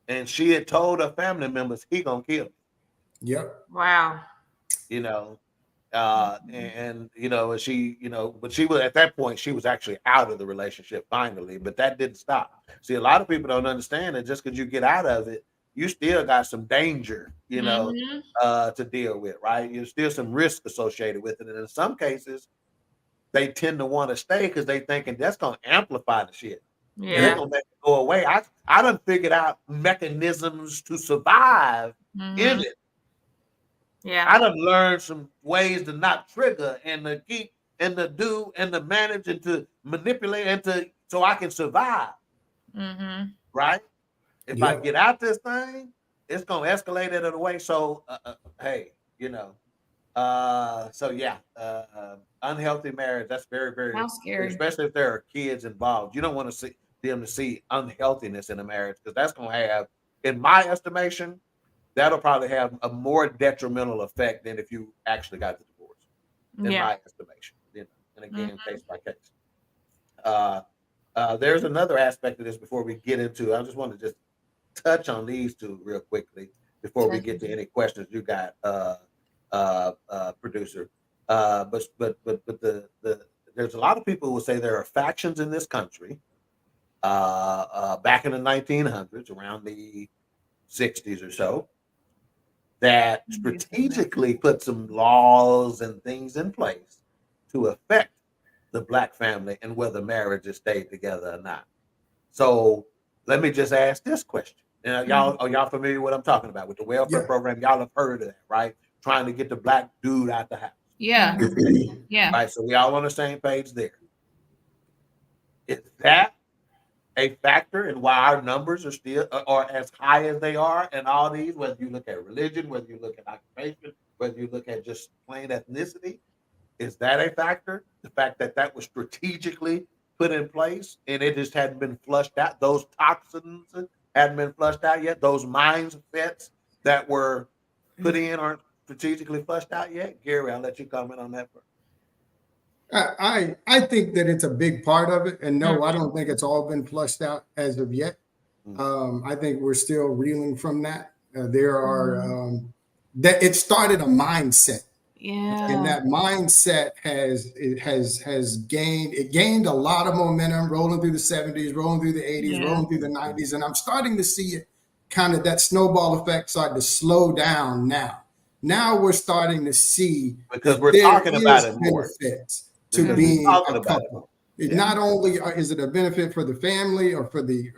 And she had told her family members he gonna kill me. Yep. Wow. And she, but she was at that point, she was actually out of the relationship finally, but that didn't stop. See, a lot of people don't understand that just because you get out of it, you still got some danger, Mm-hmm. to deal with, right? There's still some risk associated with it. And in some cases, they tend to want to stay because they thinking that's going to amplify the shit. And it's Yeah. going to make it go away. I done figured out mechanisms to survive in Mm-hmm. it. Yeah. I done learned some ways to not trigger and to keep and to do and to manage and to manipulate and to so I can survive. Mm-hmm. Right? If I Yep. get out this thing, it's gonna escalate it in a way. So hey, so yeah, unhealthy marriage, that's very, very, How scary. especially if there are kids involved. You don't want to see them to see unhealthiness in a marriage because that's gonna have, in my estimation, that'll probably have a more detrimental effect than if you actually got the divorce, in Yeah. my estimation. And again, case by case. There's another aspect of this before we get into. I just want to just touch on these two real quickly before we get to any questions you got, producer. But the there's a lot of people who will say there are factions in this country. Back in the 1900s, around the 60s or so, that strategically put some laws and things in place to affect the Black family and whether marriages stayed together or not. So let me just ask this question. Are y'all familiar with what I'm talking about with the welfare program? Y'all have heard of that, right? Trying to get the Black dude out the house. Yeah. Yeah. Right. So we all on the same page there. Is that a factor in why our numbers are still are as high as they are in all these, whether you look at religion, whether you look at occupation, whether you look at just plain ethnicity? Is that a factor? The fact that that was strategically put in place and it just hadn't been flushed out. Those toxins hadn't been flushed out yet. Those mindsets that were put in aren't strategically flushed out yet. Gary, I'll let you comment on that first. I think that it's a big part of it, and no, I don't think it's all been flushed out as of yet. I think we're still reeling from that. There are that it started a mindset. Yeah. And that mindset has gained a lot of momentum, rolling through the 70s, rolling through the 80s, rolling through the 90s. And I'm starting to see it kind of that snowball effect start to slow down now. Now we're starting to see because we're talking about it more. Benefits to being a couple. Yeah. Not only is it a benefit for the family or for the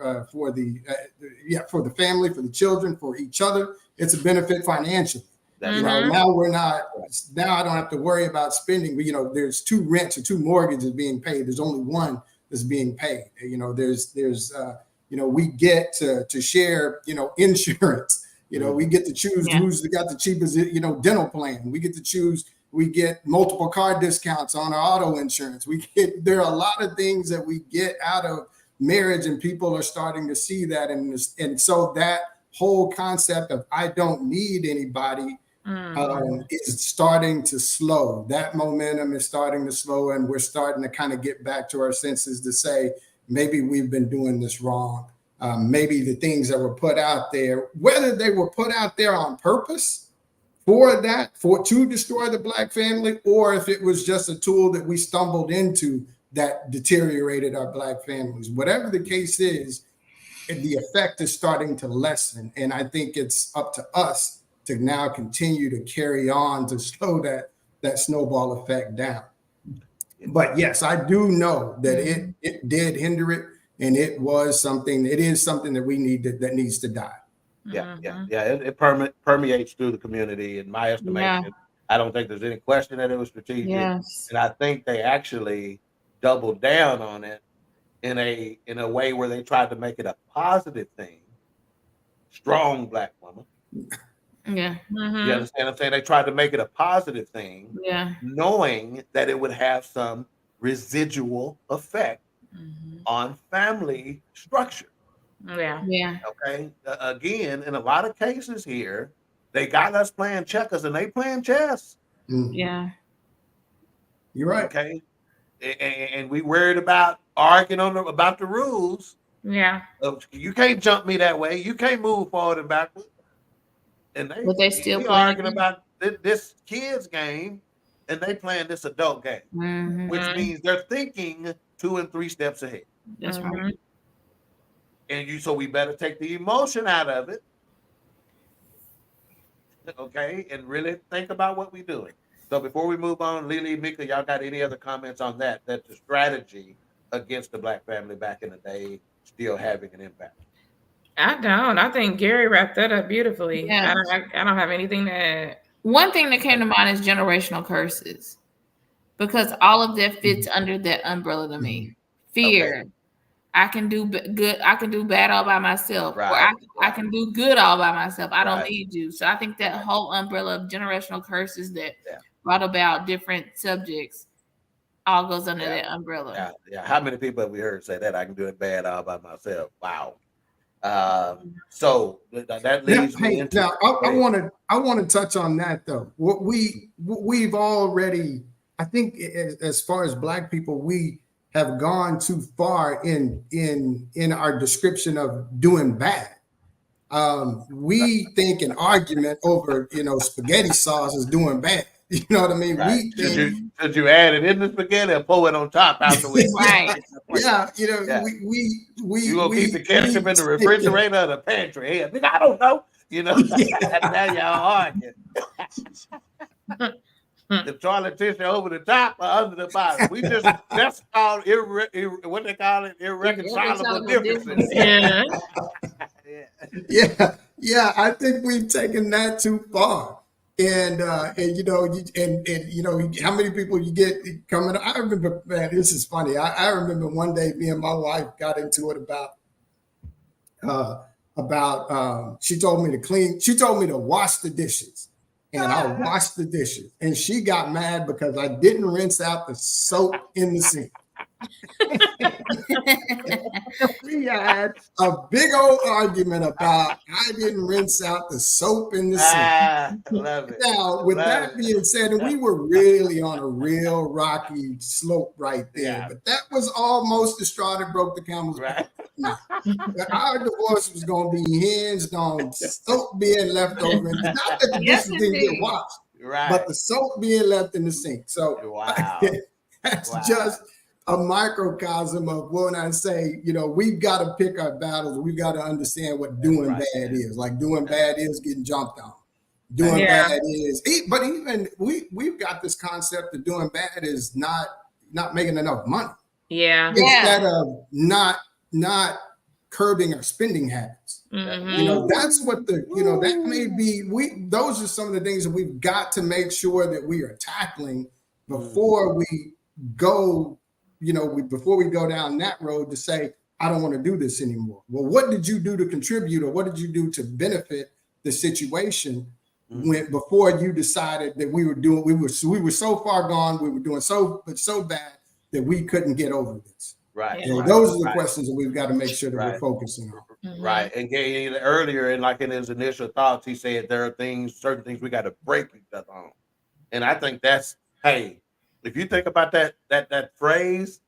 family, for the children, for each other, it's a benefit financially. Now we're not. Now I don't have to worry about spending. But there's 2 rents or 2 mortgages being paid. There's only one that's being paid. We get to share. Insurance. We get to choose who's got the cheapest. Dental plan. We get to choose. We get multiple car discounts on our auto insurance. There are a lot of things that we get out of marriage, and people are starting to see that, and so that whole concept of I don't need anybody. Is starting to slow. That momentum is starting to slow, and we're starting to kind of get back to our senses to say maybe we've been doing this wrong. Maybe the things that were put out there, whether they were put out there on purpose to destroy the Black family, or if it was just a tool that we stumbled into that deteriorated our Black families. Whatever the case is, the effect is starting to lessen, and I think it's up to us to now continue to carry on to slow that snowball effect down. But yes, I do know that it did hinder it, and it is something that we need that needs to die. Yeah. It permeates through the community. In my estimation, I don't think there's any question that it was strategic, and I think they actually doubled down on it in a way where they tried to make it a positive thing. Strong Black woman. Yeah. You understand what I'm saying? They tried to make it a positive thing, knowing that it would have some residual effect on family structure. Yeah. Okay. Again, in a lot of cases here, they got us playing checkers and they playing chess. Yeah. You're right. Okay. And we worried about arguing about the rules. Yeah. You can't jump me that way. You can't move forward and backward. And they still arguing about this kids game, and they playing this adult game, which means they're thinking 2 and 3 steps ahead. That's right. And so we better take the emotion out of it Okay, and really think about what we're doing. So before we move on, Lily, Mika, y'all got any other comments on that? That the strategy against the black family back in the day still having an impact. I don't. I think Gary wrapped that up beautifully. Yeah. I don't have anything to add. One thing that came to mind is generational curses, because all of that fits under that umbrella to me. Fear. Okay. I can do good. I can do bad all by myself, or Right, I can do good all by myself. I don't Right. need you. So I think that whole umbrella of generational curses that Yeah. brought about different subjects all goes under Yeah. that umbrella. Yeah. How many people have we heard say that I can do it bad all by myself? Wow. So that Now, leads me hey, into. now I want to touch on that though. What we've already, I think, as far as Black people, we have gone too far in our description of doing bad. We think an argument over spaghetti sauce is doing bad. You know what I mean? Right. We think Should you add it in the spaghetti or pour it on top afterwards? Right. yeah, Yeah. You gonna keep the ketchup in the stick refrigerator or the pantry? Hey, I don't know. Now y'all arguing. The toilet tissue over the top or under the bottom? That's called what they call it, irreconcilable differences. Yeah. Yeah. I think we've taken that too far. And how many people you get coming? I remember, man, this is funny. I remember one day me and my wife got into it about she told me to wash the dishes, and I washed the dishes, and she got mad because I didn't rinse out the soap in the sink. We had a big old argument about I didn't rinse out the soap in the sink. Love it. Now, with that being said, and we were really on a real rocky slope right there, but that was almost the straw that broke the camel's back. Our divorce was going to be hinged on soap being left over. Not that the dishes didn't get washed, but the soap being left in the sink. So that's just a microcosm of when I say, we've got to pick our battles. We've got to understand what doing bad is. Like doing bad is getting jumped on. Doing bad is, but even we've got this concept of doing bad is not making enough money. Yeah. Instead of not curbing our spending habits. Mm-hmm. That's what that may be. Those are some of the things that we've got to make sure that we are tackling before we go. Before we go down that road to say, I don't want to do this anymore. Well, what did you do to contribute, or what did you do to benefit the situation before you decided that we were so far gone, we were doing so bad that we couldn't get over this. Right. Those are the questions that we've got to make sure that we're focusing on. Mm-hmm. Right. And earlier, in his initial thoughts, he said there are certain things we got to break each other on. And I think that's, hey, if you think about that phrase,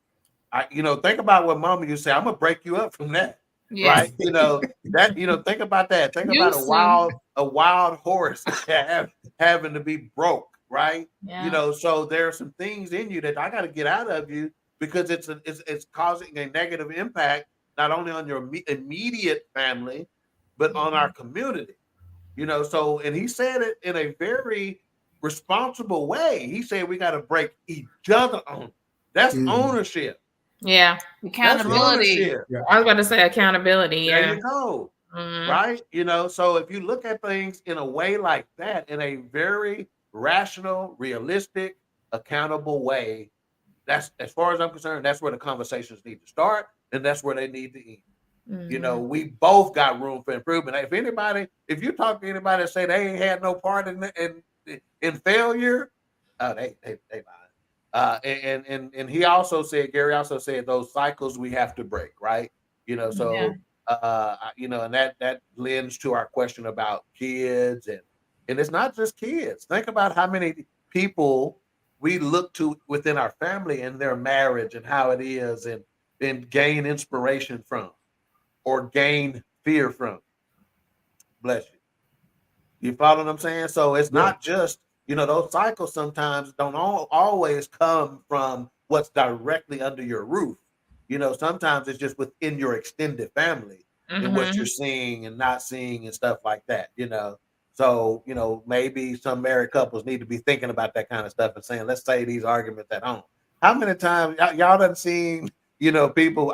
think about what Mama used to say. I'm gonna break you up from that, right? Think about that. Think about a wild horse having to be broke, right? Yeah. So there are some things in you that I got to get out of you because it's causing a negative impact not only on your immediate family, but on our community. So and he said it in a very responsible way. He said we got to break each other on. That's ownership. Yeah. Accountability. I was about to say accountability. Yeah. There you go. Right. So if you look at things in a way like that, in a very rational, realistic, accountable way, that's, as far as I'm concerned, that's where the conversations need to start, and that's where they need to end. We both got room for improvement. If you talk to anybody that say they ain't had no part in failure, they lie. And he also said, Gary also said, those cycles we have to break, right? And that lends to our question about kids, and it's not just kids. Think about how many people we look to within our family and their marriage and how it is, and gain inspiration from, or gain fear from. Bless you. You follow what I'm saying? So it's not just, those cycles sometimes don't always come from what's directly under your roof. Sometimes it's just within your extended family and what you're seeing and not seeing and stuff like that. So So, you know, maybe some married couples need to be thinking about that kind of stuff and saying, let's say these arguments at home. How many times y'all done seen, you know, people,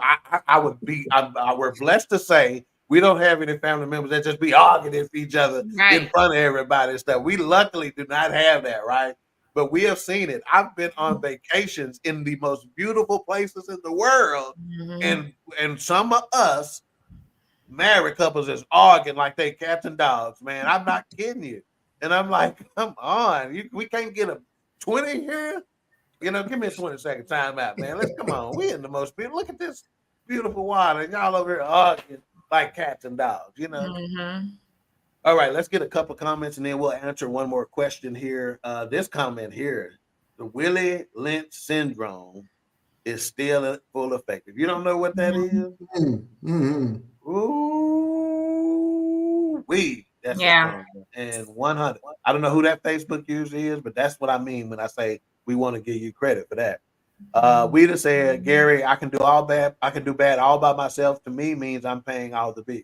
we're blessed to say we don't have any family members that just be arguing with each other in front of everybody and stuff. We luckily do not have that, right? But we have seen it. I've been on vacations in the most beautiful places in the world, and some of us married couples is arguing like they cats and dogs, man. I'm not kidding you. And I'm like, come on, we can't get a 20 here. You know, give me a 20-second time out, man. Let's come on. We in the most beautiful. Look at this beautiful water, and y'all over here arguing like cats and dogs. You know. All right, let's get a couple comments, and then we'll answer one more question here. This comment here: the Willie Lynch syndrome is still in full effect. If you don't know what that is, ooh, that's and 100. I don't know who that Facebook user is, but that's what I mean when I say we want to give you credit for that. We just said, Gary, I can do bad all by myself. To me, means I'm paying all the bills.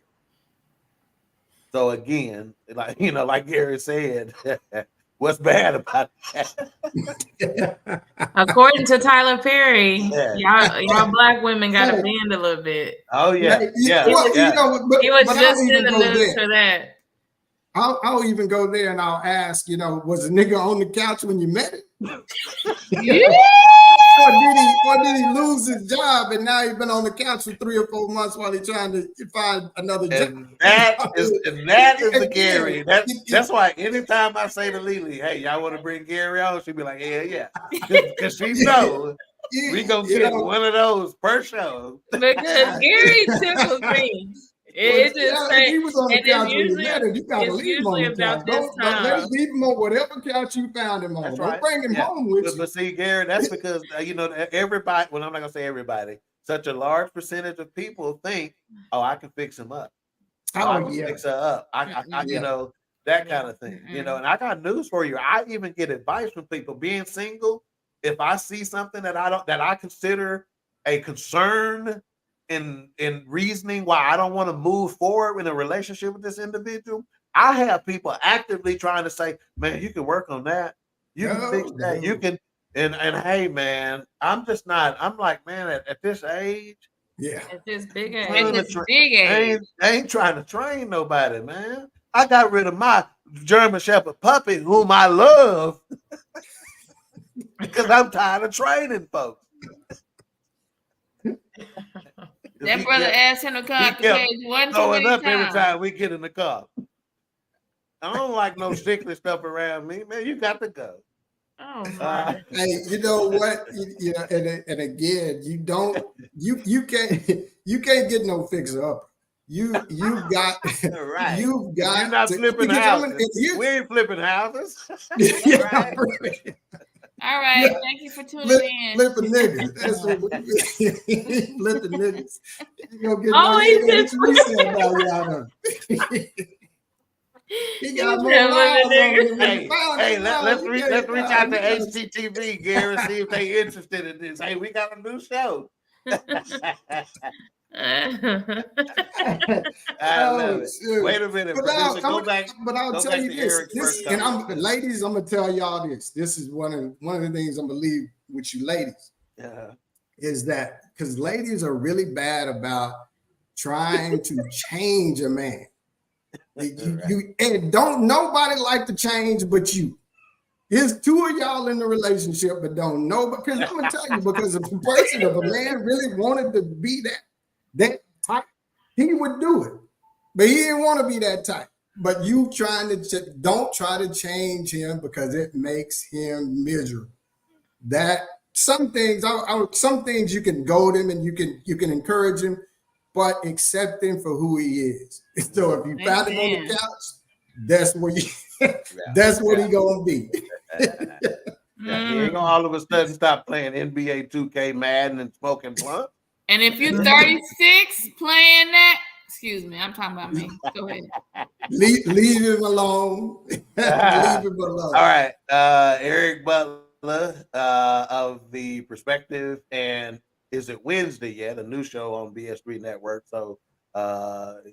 So again, like Gary said, what's bad about that? According to Tyler Perry, y'all black women got to bend a little bit. Oh yeah. He was just in the news for that. I'll even go there and I'll ask, was the nigga on the couch when you met him? Or did he lose his job and now he's been on the couch for 3 or 4 months while he's trying to find another job? And that is the Gary. That's why anytime I say to Lily, hey, y'all want to bring Gary on? She'll be like, yeah. Because she knows we gonna get one of those per show. Because Gary tickles me. It just he was on the couch when you met him. You gotta leave him on the couch. Don't leave him on whatever couch you found him on. That's don't bring him home with you. But see, Gary, that's because everybody. Well, I'm not gonna say everybody. Such a large percentage of people think, "Oh, I can fix him up. I can fix her up. I that kind of thing. And I got news for you. I even get advice from people being single. If I see something that I consider a concern in reasoning why I don't want to move forward in a relationship with this individual, I have people actively trying to say, man, you can work on that. You can fix that. You can, and hey, man, I'm like, man, at this age, at this big age, I ain't trying to train nobody, man. I got rid of my German Shepherd puppy, whom I love, because I'm tired of training folks. That brother asked him to come out the cage one too many times. Every time we get in the car. I don't like no sickly stuff around me, man. You got to go. Oh my! Hey, you know what? And again, you can't get no fixer up. You've got right. You've got. You're not flipping houses. We ain't flipping houses. Right. All right, thank you for tuning in. Flipping niggas. That's what flipping niggas. He got more lives on him. Hey, let's reach out to HGTV, Gary, see if they interested in this. Hey, we got a new show. I love it. Wait a minute. But I'll tell you this, and ladies, I'm gonna tell y'all this. This is one of the things I'm gonna leave with you ladies. Is that because ladies are really bad about trying to change a man. You and don't nobody like to change but you. There's 2 of y'all in the relationship, but don't know. Because I'm gonna tell you, because if a man really wanted to be that type, he would do it. But he didn't want to be that type. But you don't try to change him because it makes him miserable. That some things you can goad him and you can encourage him, but accept him for who he is. So if you found him on the couch, that's where he gonna be. He ain't gonna all of a sudden stop playing NBA 2K Madden and smoking blunt. And if you're 36 playing that, excuse me, I'm talking about me. Go ahead. Leave him alone. Leave him alone. All right. Eric Butler of The Perspective, and is it Wednesday yet? A new show on BS3 Network. So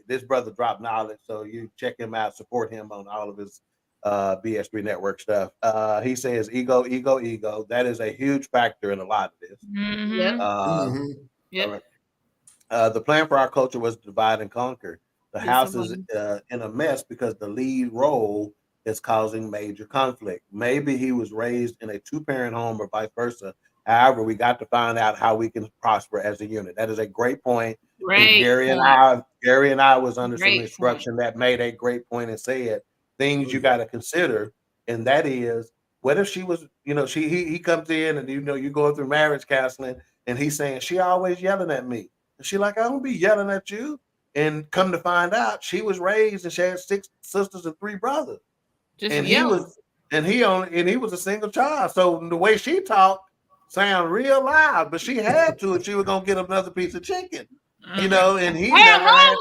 This brother dropped knowledge, so you check him out, support him on all of his BS3 network stuff. He says ego, ego, ego. That is a huge factor in a lot of this. Yep. Yep. The plan for our culture was to divide and conquer. The house is in a mess because the lead role is causing major conflict. Maybe he was raised in a two-parent home or vice versa. However, we got to find out how we can prosper as a unit. That is a great point. Gary and I was under some instruction that made a great point and said things you got to consider, and that is, what if she was, he comes in and you going through marriage counseling and he's saying she always yelling at me. And she like, I don't be yelling at you. And come to find out, she was raised and she had 6 sisters and 3 brothers. And he was a single child. So the way she talked sound real loud, but she had to if she was gonna get another piece of chicken. And he never had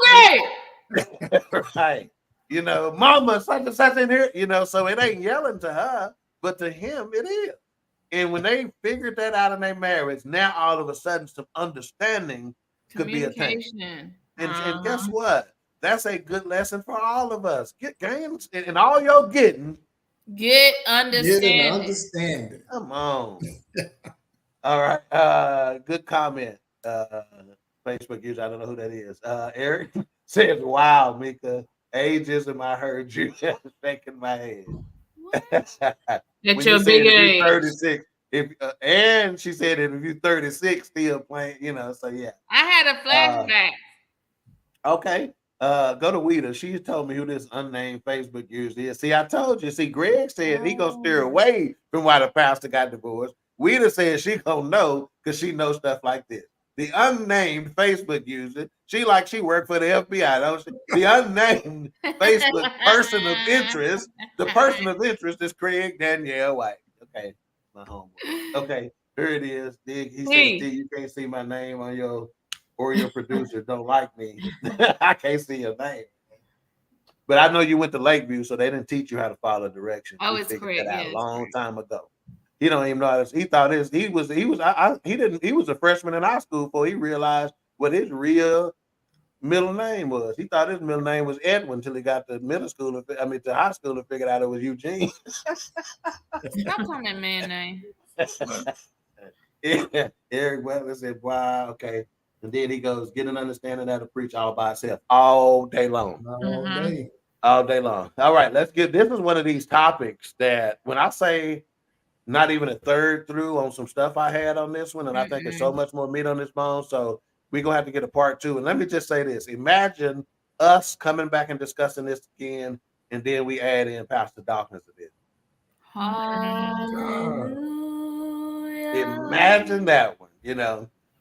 right. Mama, such and such in here, so it ain't yelling to her, but to him it is. And when they figured that out in their marriage, now all of a sudden some understanding could be attained. And guess what? That's a good lesson for all of us. Get gains and all you're getting. Get understanding. Come on. All right. Good comment. Facebook user, I don't know who that is. Eric says, wow, Mika, ageism, I heard you shaking my head. At your big age. 36. And she said if you're 36, still playing, so yeah. I had a flashback. Okay. Go to Weeda. She told me who this unnamed Facebook user is. See, I told you. See, Greg said he gonna steer away from why the pastor got divorced. Weeda said she gonna know because she knows stuff like this. The unnamed Facebook user, she worked for the FBI, don't she? The unnamed Facebook person of interest. The person of interest is Craig Danielle White. Okay, my homeboy. Okay, here it is. He says, you can't see my name on your producer don't like me. I can't see your name. But I know you went to Lakeview, so they didn't teach you how to follow directions. Oh, it's correct. That a long time ago. He don't even know how to, he thought he was a freshman in high school before he realized what his real middle name was. He thought his middle name was Edwin until he got to to high school and figured out it was Eugene. Stop calling that man name. Yeah. Eric Butler said, wow, okay. And then he goes, get an understanding how to preach all by itself all day long. All day long. All right, this is one of these topics that when I say not even a third through on some stuff I had on this one, and I think there's so much more meat on this bone. So we're gonna have to get a part 2. And let me just say this: imagine us coming back and discussing this again, and then we add in Pastor Dawkins to this. Imagine that one,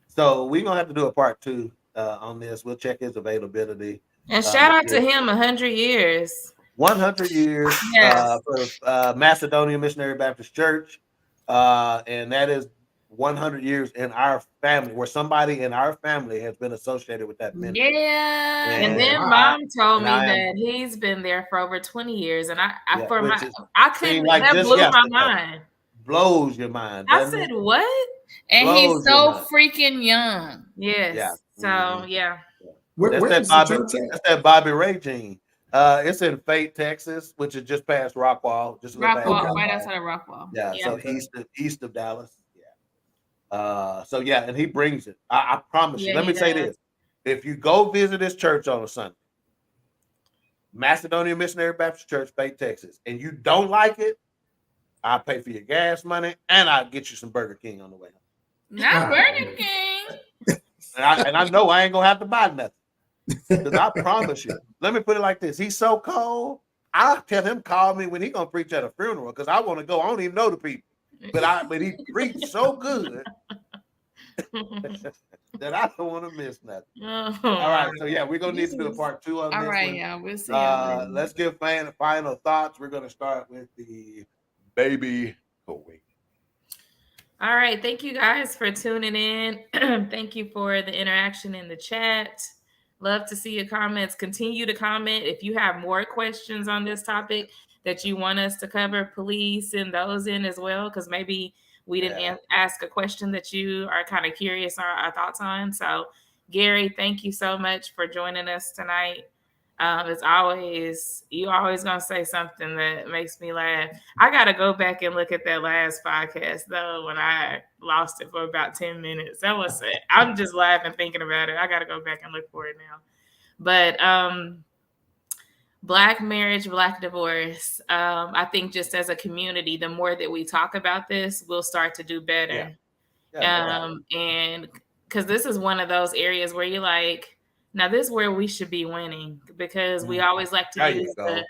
So we're gonna have to do a part 2 on this. We'll check his availability. And shout out to him, 100 years. 100 years for Macedonia Missionary Baptist Church. And that is 100 years in our family, where somebody in our family has been associated with that ministry. Yeah. And then Mom told me that he's been there for over 20 years. And that blew my mind. Blows your mind. I said, what? And he's so freaking young. Yes. Yeah. So, yeah. That's that Bobby Ray gene. It's in Fate, Texas, which is just past Rockwall. Right outside of Rockwall. Yeah, so east of Dallas. Yeah. So yeah, and he brings it. I promise you. Let me say this: if you go visit this church on a Sunday, Macedonia Missionary Baptist Church, Fate, Texas, and you don't like it, I'll pay for your gas money and I'll get you some Burger King on the way home. Not Burger King. And I know I ain't gonna have to buy nothing. Because I promise you, let me put it like this: he's so cold. I'll tell him call me when he gonna preach at a funeral because I want to go. I don't even know the people, but he preached so good that I don't want to miss nothing. All right, so yeah, we're gonna need to do a part 2 on this. All right, yeah, we'll see. Let's give final thoughts. We're gonna start with the baby awake. All right, thank you guys for tuning in. Thank you for the interaction in the chat. Love to see your comments. Continue to comment. If you have more questions on this topic that you want us to cover, please send those in as well, because maybe we didn't ask a question that you are kind of curious on our thoughts on. So Gary, thank you so much for joining us tonight. As always, you always gonna say something that makes me laugh. I gotta go back and look at that last podcast though, when I lost it for about 10 minutes. That was it. I'm just laughing thinking about it. I gotta go back and look for it now. But Black marriage, Black divorce. I think just as a community, the more that we talk about this, we'll start to do better. And because this is one of those areas where you're like, now this is where we should be winning, because we always like to use the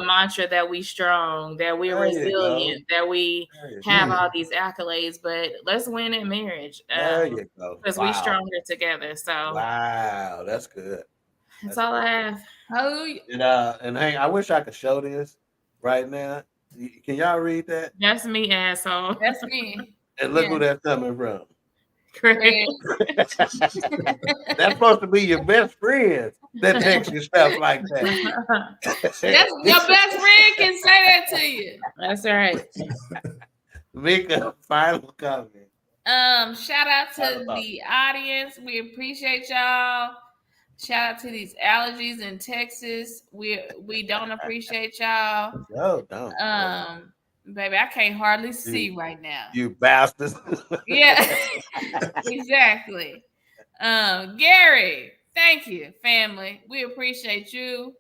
mantra that we strong, that we're resilient, that we have all these accolades, but let's win in marriage. Because we stronger together. So wow, that's good. That's all I have. Hallelujah. And Hank, I wish I could show this right now. Can y'all read that? That's me, asshole. That's me. And look who that's coming from. Great. That's supposed to be your best friend that text you stuff like that. That's your best friend can say that to you. That's right. Mika, final comment. Shout out to the audience. We appreciate y'all. Shout out to these allergies in Texas. We don't appreciate y'all. No, don't. Baby, I can't hardly see right now. You bastards. Yeah, exactly. Gary, thank you, family. We appreciate you.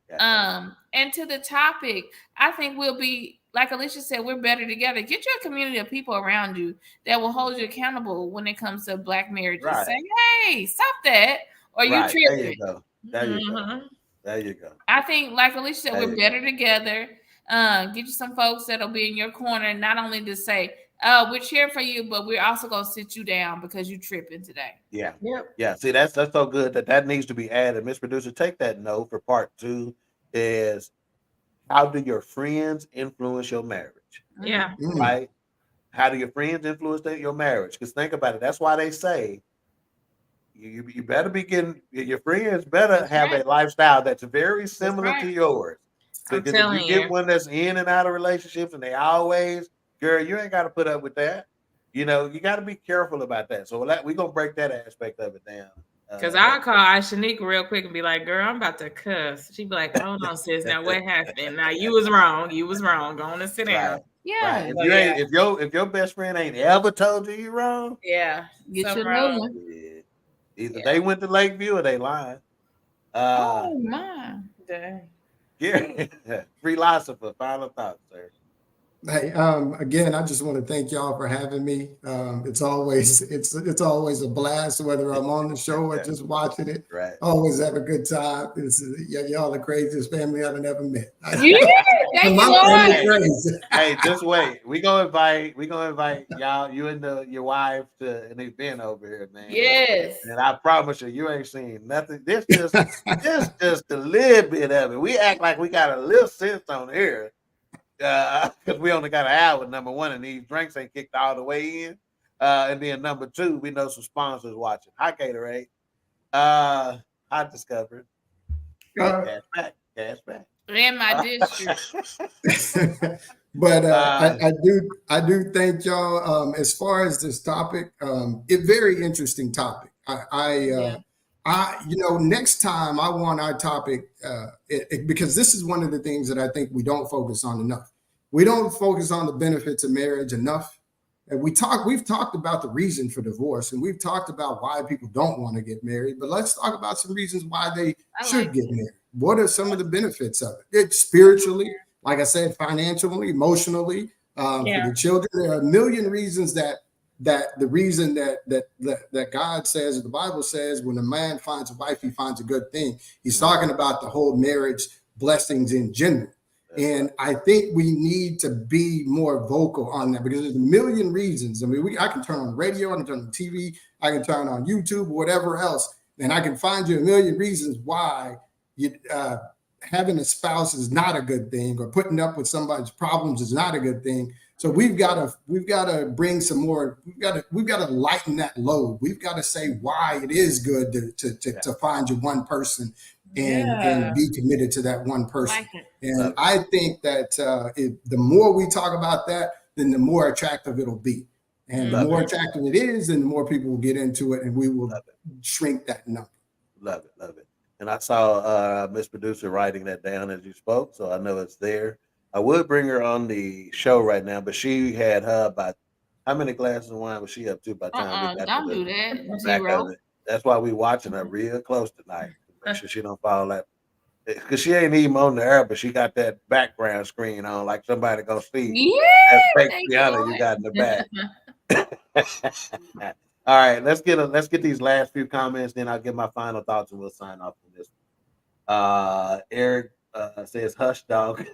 Yeah. And to the topic, I think we'll be, like Alicia said, we're better together. Get your community of people around you that will hold you accountable when it comes to Black marriages. Right. Say, hey, stop that. Or you tripping. There you go. There you go. There you go. I think, like Alicia said, we're better together. Get you some folks that'll be in your corner, not only to say, we're cheering for you, but we're also gonna sit you down because you tripping today. Yeah. Yep. Yeah. See, that's so good that needs to be added. Miss Producer, take that note for part 2 is how do your friends influence your marriage? Yeah. Right? How do your friends influence your marriage? Because think about it. That's why they say you better be getting, your friends better have a lifestyle that's very similar to yours. Because if you get one that's in and out of relationships and they always, girl, you ain't got to put up with that. You know, you got to be careful about that. So we're going to break that aspect of it down. Because I'll call Shanika real quick and be like, girl, I'm about to cuss. She'd be like, hold on, sis. Now what happened? Now you was wrong. You was wrong. Go on and sit down. Yeah. Right. If your best friend ain't ever told you you're wrong, get your wrong. one. Either they went to Lakeview or they lying. Oh my. Dang. Yeah. Freelosopher, final thoughts, sir. Hey, again, I just want to thank y'all for having me. It's always a blast, whether I'm on the show or just watching it. Right. Always have a good time. Y'all the craziest family I've ever met. Thank you, Lord. Hey, just wait. We gonna invite y'all, you and your wife, to an event over here, man. Yes. And I promise you ain't seen nothing. This just a little bit of it. We act like we got a little sense on here. Because we only got an hour, number one, and these drinks ain't kicked all the way in. And then number 2, we know some sponsors watching. Hi, Gatorade. Hi, Discovery. Cash back. In my district. But I do thank y'all. As far as this topic, very interesting topic. Next time I want our topic, because this is one of the things that I think we don't focus on enough. We don't focus on the benefits of marriage enough. And we've talked about the reason for divorce, and we've talked about why people don't want to get married, but let's talk about some reasons why they should get married. What are some of the benefits of it? It's spiritually, like I said, financially, emotionally, for the children. There are a million reasons that the reason that God says, the Bible says, when a man finds a wife, he finds a good thing. He's talking about the whole marriage blessings in general. And I think we need to be more vocal on that, because there's a million reasons. I mean, I can turn on the radio, I can turn on TV, I can turn on YouTube, whatever else, and I can find you a million reasons why having a spouse is not a good thing, or putting up with somebody's problems is not a good thing. So we've got to bring some more. We've got to lighten that load. We've got to say why it is good to find your one person and be committed to that one person. And I think that the more we talk about that, then the more attractive it'll be. And the more attractive it is, then the more people will get into it, and we will shrink that number. Love it, love it. And I saw Miss Producer writing that down as you spoke, so I know it's there. I would bring her on the show right now, but she had her about how many glasses of wine was she up to by the time we got Don't to do the that. back Zero. of it? That's why we watching her real close tonight. Make sure she don't fall that. Because she ain't even on the air, but she got that background screen on, like somebody gonna see that fake piano you got in the back. All right, let's get these last few comments, then I'll give my final thoughts and we'll sign off on this. Eric says hush dog.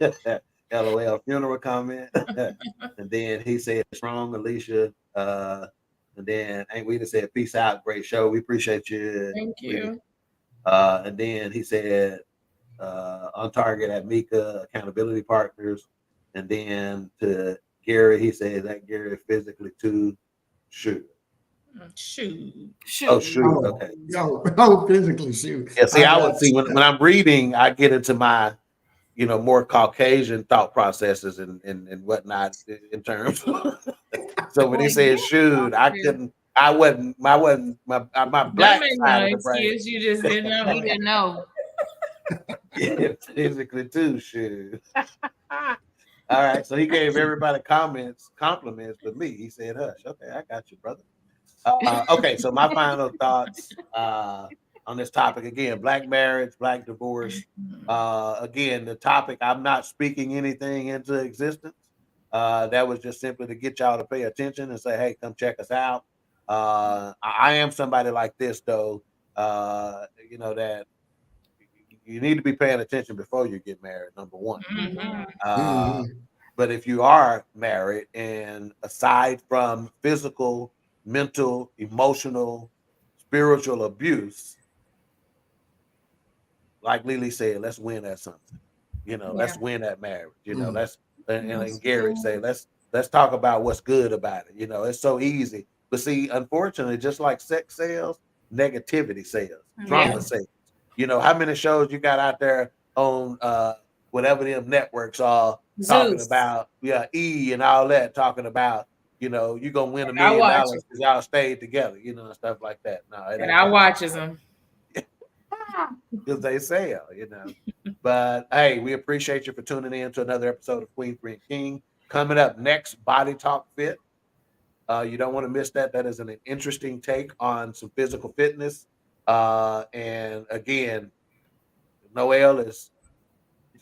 LOL funeral comment. And then he said strong Alicia. And then Aunt Rita said peace out, great show. We appreciate you. Thank you. And then he said on target at Mika, accountability partners. And then to Gary, he said that Gary physically too. Shoot. Oh, shoot. Okay. Oh, physically shoot. Yeah, see, I would see when I'm reading, I get into my, more Caucasian thought processes and whatnot in terms. So when he said shoot, I wasn't my black side of the brain. You just didn't know. You didn't know. Yeah, physically too, shoot. All right, so he gave everybody compliments with me. He said, hush. Okay, I got you, brother. Okay, so my final thoughts on this topic again: black marriage, black divorce. Again, the topic, I'm not speaking anything into existence. That was just simply to get y'all to pay attention and say, hey, come check us out. I am somebody like this, though, that you need to be paying attention before you get married, number one. But if you are married, and aside from physical, mental, emotional, spiritual abuse, like Lily said, let's win at something. Let's win at marriage. Let's and Gary say, let's talk about what's good about it. It's so easy. But see, unfortunately, just like sex sells, negativity sells, drama sells. How many shows you got out there on whatever them networks are talking about, E and all that, talking about, you're gonna win $1 million because y'all stayed together, and stuff like that. No, and I watches them. Because they sell, But hey, we appreciate you for tuning in to another episode of Queen, Free, and King. Coming up next, Body Talk Fit. You don't want to miss that. That is an interesting take on some physical fitness. And again, Noelle is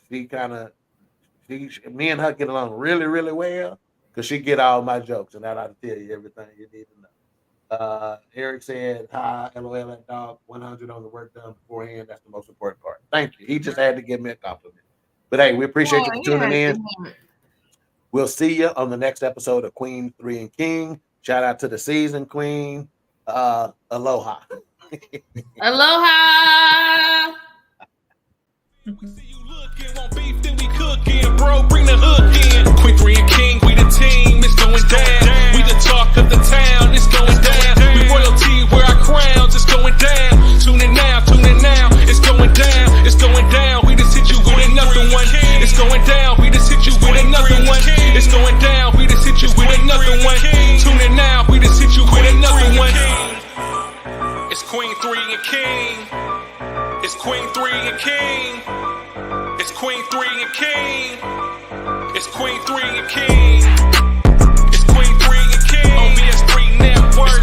me and her get along really, really well because she get all my jokes, and that ought to tell you everything you need to know. Eric said, hi, LOL at dog, 100 on the work done beforehand. That's the most important part. Thank you. He just had to give me a compliment. But hey, we appreciate you for tuning in. We'll see you on the next episode of Queen, Free, and King. Shout out to the season queen. Aloha. Aloha. Bro, bring the hook in. Queen, Free, and King, we the team. It's going down. We the talk of the town. It's going down. We royalty, wear our crowns. It's going down. Tune in now. It's going down. It's going down. We just hit you with another one. It's going down. We just hit you with another one. It's going down. We just hit you with another one. Tune in now. We just hit you with another one. It's Queen, 3, and King. It's Queen, 3, and King. It's Queen, 3, and King. It's Queen, 3, and King. It's Queen, 3, and King. On BS3 Network.